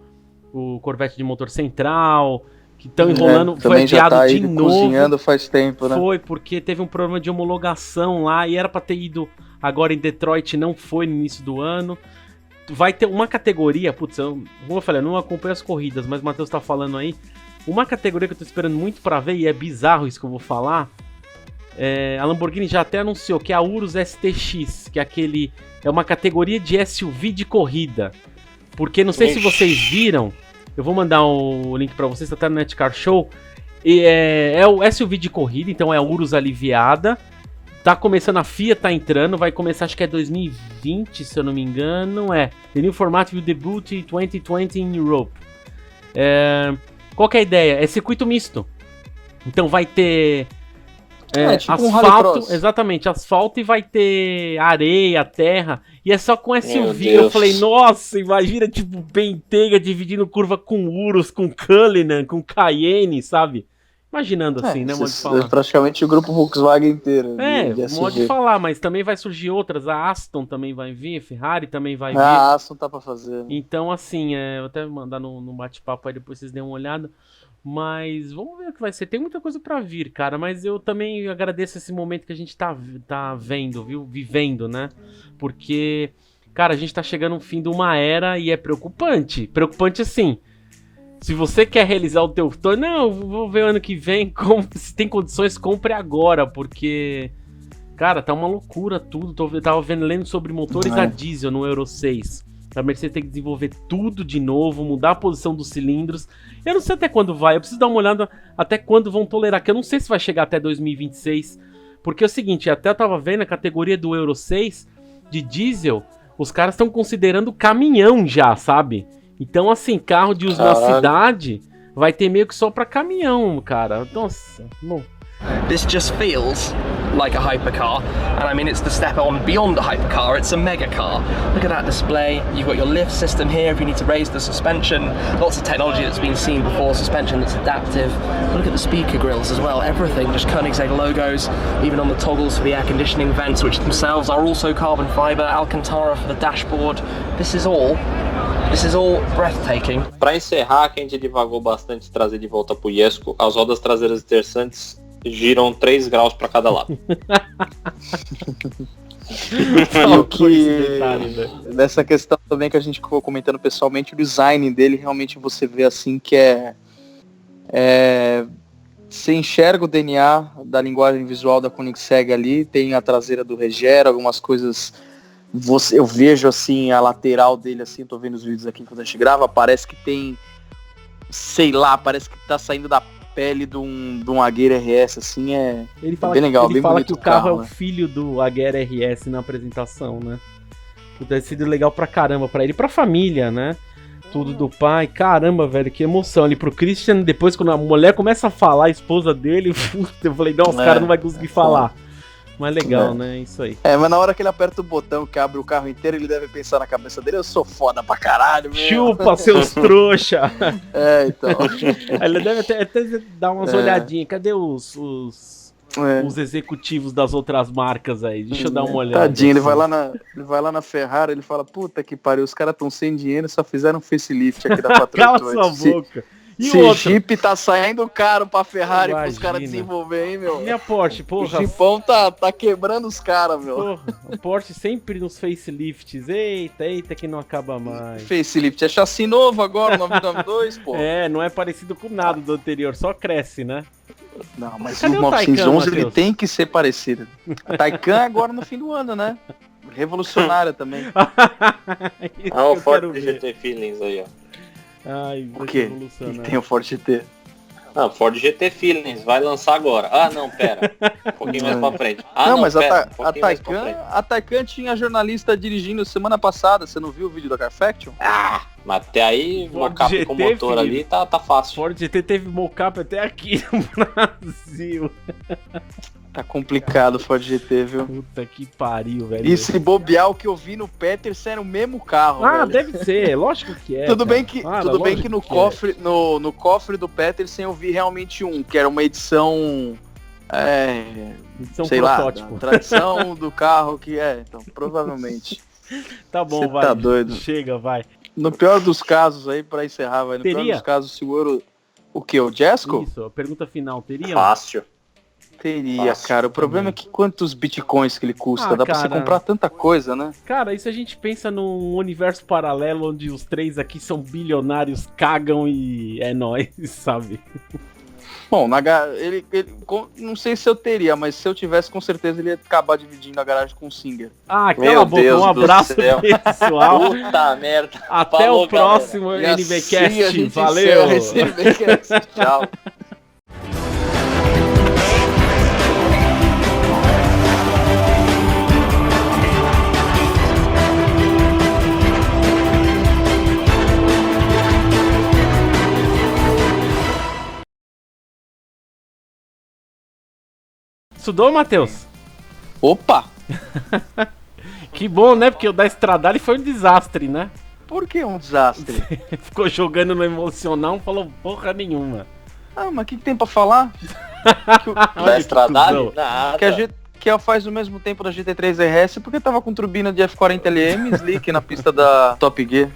o Corvette de motor central, que estão enrolando. Foi adiado tá de novo. Cozinhando faz tempo, né? Foi, porque teve um problema de homologação lá e era pra ter ido agora em Detroit, não foi no início do ano. Vai ter uma categoria, como eu falei, eu não acompanho as corridas, mas o Matheus tá falando aí. Uma categoria que eu tô esperando muito pra ver, e é bizarro isso que eu vou falar, a Lamborghini já até anunciou que a Urus STX, que é uma categoria de SUV de corrida. Porque não sei se vocês viram, eu vou mandar o link pra vocês, tá até no Netcar Show. É o SUV de corrida, então é a Urus aliviada. Tá começando, a FIA tá entrando, vai começar, acho que é 2020, se eu não me engano. The new format will debut in 2020 in Europe. Qual que é a ideia? É circuito misto. Então vai ter tipo asfalto, exatamente, asfalto, e vai ter areia, terra, e é só com SUV. Eu falei, nossa, imagina, tipo, Bentayga dividindo curva com Urus, com Cullinan, com Cayenne, sabe? Imaginando assim, né, modo de falar. Praticamente o grupo Volkswagen inteiro. Modo de falar, mas também vai surgir outras, a Aston também vai vir, a Ferrari também vai vir. A Aston tá pra fazer. Então, assim, eu até vou mandar no bate-papo aí, depois vocês dêem uma olhada. Mas vamos ver o que vai ser. Tem muita coisa pra vir, cara. Mas eu também agradeço esse momento que a gente tá vendo, viu? Vivendo, né? Porque, cara, a gente tá chegando no fim de uma era e é preocupante. Preocupante assim. Se você quer realizar o teu sonho, não, vou ver ano que vem. Se tem condições, compre agora. Porque, cara, tá uma loucura tudo. Tava lendo sobre motores a diesel no Euro 6. A Mercedes tem que desenvolver tudo de novo, mudar a posição dos cilindros. Eu não sei até quando vai, eu preciso dar uma olhada até quando vão tolerar, que eu não sei se vai chegar até 2026. Porque é o seguinte, até eu tava vendo a categoria do Euro 6 de diesel, os caras estão considerando caminhão já, sabe? Então, assim, carro de uso na cidade vai ter meio que só pra caminhão, cara. Nossa, bom. This just feels like a hypercar, and I mean it's the step on beyond a hypercar, it's a mega car. Look at that display, you've got your lift system here if you need to raise the suspension, lots of technology that's been seen before, suspension that's adaptive. Look at the speaker grills as well, everything, just Koenigsegg logos, even on the toggles for the air conditioning vents, which themselves are also carbon fiber, Alcantara for the dashboard. This is all breathtaking. Para encerrar, que a gente divagou bastante trazer de volta pro Jesko, as rodas traseiras terçantes giram 3 graus para cada lado. E o que nessa questão também que a gente ficou comentando pessoalmente, o design dele realmente você vê assim que você enxerga o DNA da linguagem visual da Koenigsegg ali, tem a traseira do Regera, algumas coisas eu vejo assim a lateral dele assim, tô vendo os vídeos aqui quando a gente grava, parece que tem, sei lá, parece que tá saindo da pele de um Agera RS, assim, ele fala bem legal, ele bem fala bonito que o carro né? É o filho do Agera RS na apresentação, né? Deve ter sido legal pra caramba pra ele e pra família, né? Tudo do pai, caramba, velho, que emoção ali pro Christian. Depois, quando a mulher começa a falar, a esposa dele, eu falei, não, os caras não vai conseguir falar. Mas legal, né? Isso aí. Mas na hora que ele aperta o botão que abre o carro inteiro, ele deve pensar na cabeça dele, eu sou foda pra caralho, meu. Chupa, seus trouxa! Então. Aí ele deve até dar umas olhadinhas. Cadê os executivos das outras marcas aí? Deixa eu dar uma olhada. Tadinho, assim. ele vai lá na Ferrari, ele fala, puta que pariu, os caras tão sem dinheiro, só fizeram um facelift aqui da 488. Cala sua boca! Esse Jeep tá saindo caro pra Ferrari, pros caras desenvolver, hein, meu? E a Porsche, porra? O Jeepão tá quebrando os caras, meu. Porra, a Porsche sempre nos facelifts. Eita, que não acaba mais. Facelift é chassi novo agora, 992, pô. Não é parecido com nada do anterior, só cresce, né? Não, mas o 911 ele tem que ser parecido. A Taycan agora no fim do ano, né? Revolucionária também. O Ford GT Feelings aí, ó. Ai, o quê? Que tem o Ford GT? Ford GT Feelings, vai lançar agora. Não, pera. Um pouquinho mais pra frente. Mas pera, a Taycan tinha jornalista dirigindo semana passada, você não viu o vídeo da Carfaction? Mas até aí, mocap com motor ali, tá fácil. Ford GT teve mocap até aqui no Brasil. Tá complicado o Ford GT, viu? Puta que pariu, velho. E se bobear, o que eu vi no Peterson era o mesmo carro, velho. Deve ser, lógico que é. Tudo bem que no cofre, no cofre do Peterson eu vi realmente que era uma edição... sei protótipo. Lá, tradição do carro que então, provavelmente. Tá bom, vai. Tá doido. Chega, vai. No pior dos casos aí, pra encerrar, vai. No pior dos casos, se o Euro... O que? O Jesko? Isso, a pergunta final, teria? Fácil. Teria, cara. O problema é que quantos bitcoins que ele custa? Dá pra você comprar tanta coisa, né? Cara, isso a gente pensa num universo paralelo onde os três aqui são bilionários, cagam e é nóis, sabe? Bom, não sei se eu teria, mas se eu tivesse, com certeza ele ia acabar dividindo a garagem com o Singer. Ah, Meu cala a boca, Deus um do abraço céu. pessoal. Puta merda. Até Falou, o próximo E assim NBcast. a gente Valeu. encerra esse NBcast. Tchau. Estudou, Matheus? Opa! Que bom, né? Porque o da Stradale foi um desastre, né? Por que um desastre? Ficou jogando no emocional, não falou porra nenhuma. Ah, mas o que tem pra falar? Da Stradale? cuzão. Nada. Que ela faz o mesmo tempo da GT3 RS porque tava com turbina de F40 LM slick na pista da Top Gear.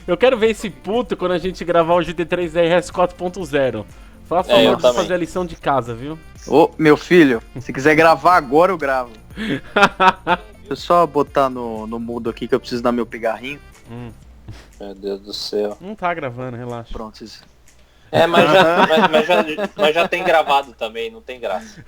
Eu quero ver esse puto quando a gente gravar o GT3 RS 4.0. Faça eu favor de também. fazer a lição de casa, viu? Ô, meu filho, se quiser gravar agora, eu gravo. Deixa eu só botar no mudo aqui que eu preciso dar meu pigarrinho. Meu Deus do céu. Não tá gravando, relaxa. Pronto, vocês... Mas já tem gravado também, não tem graça.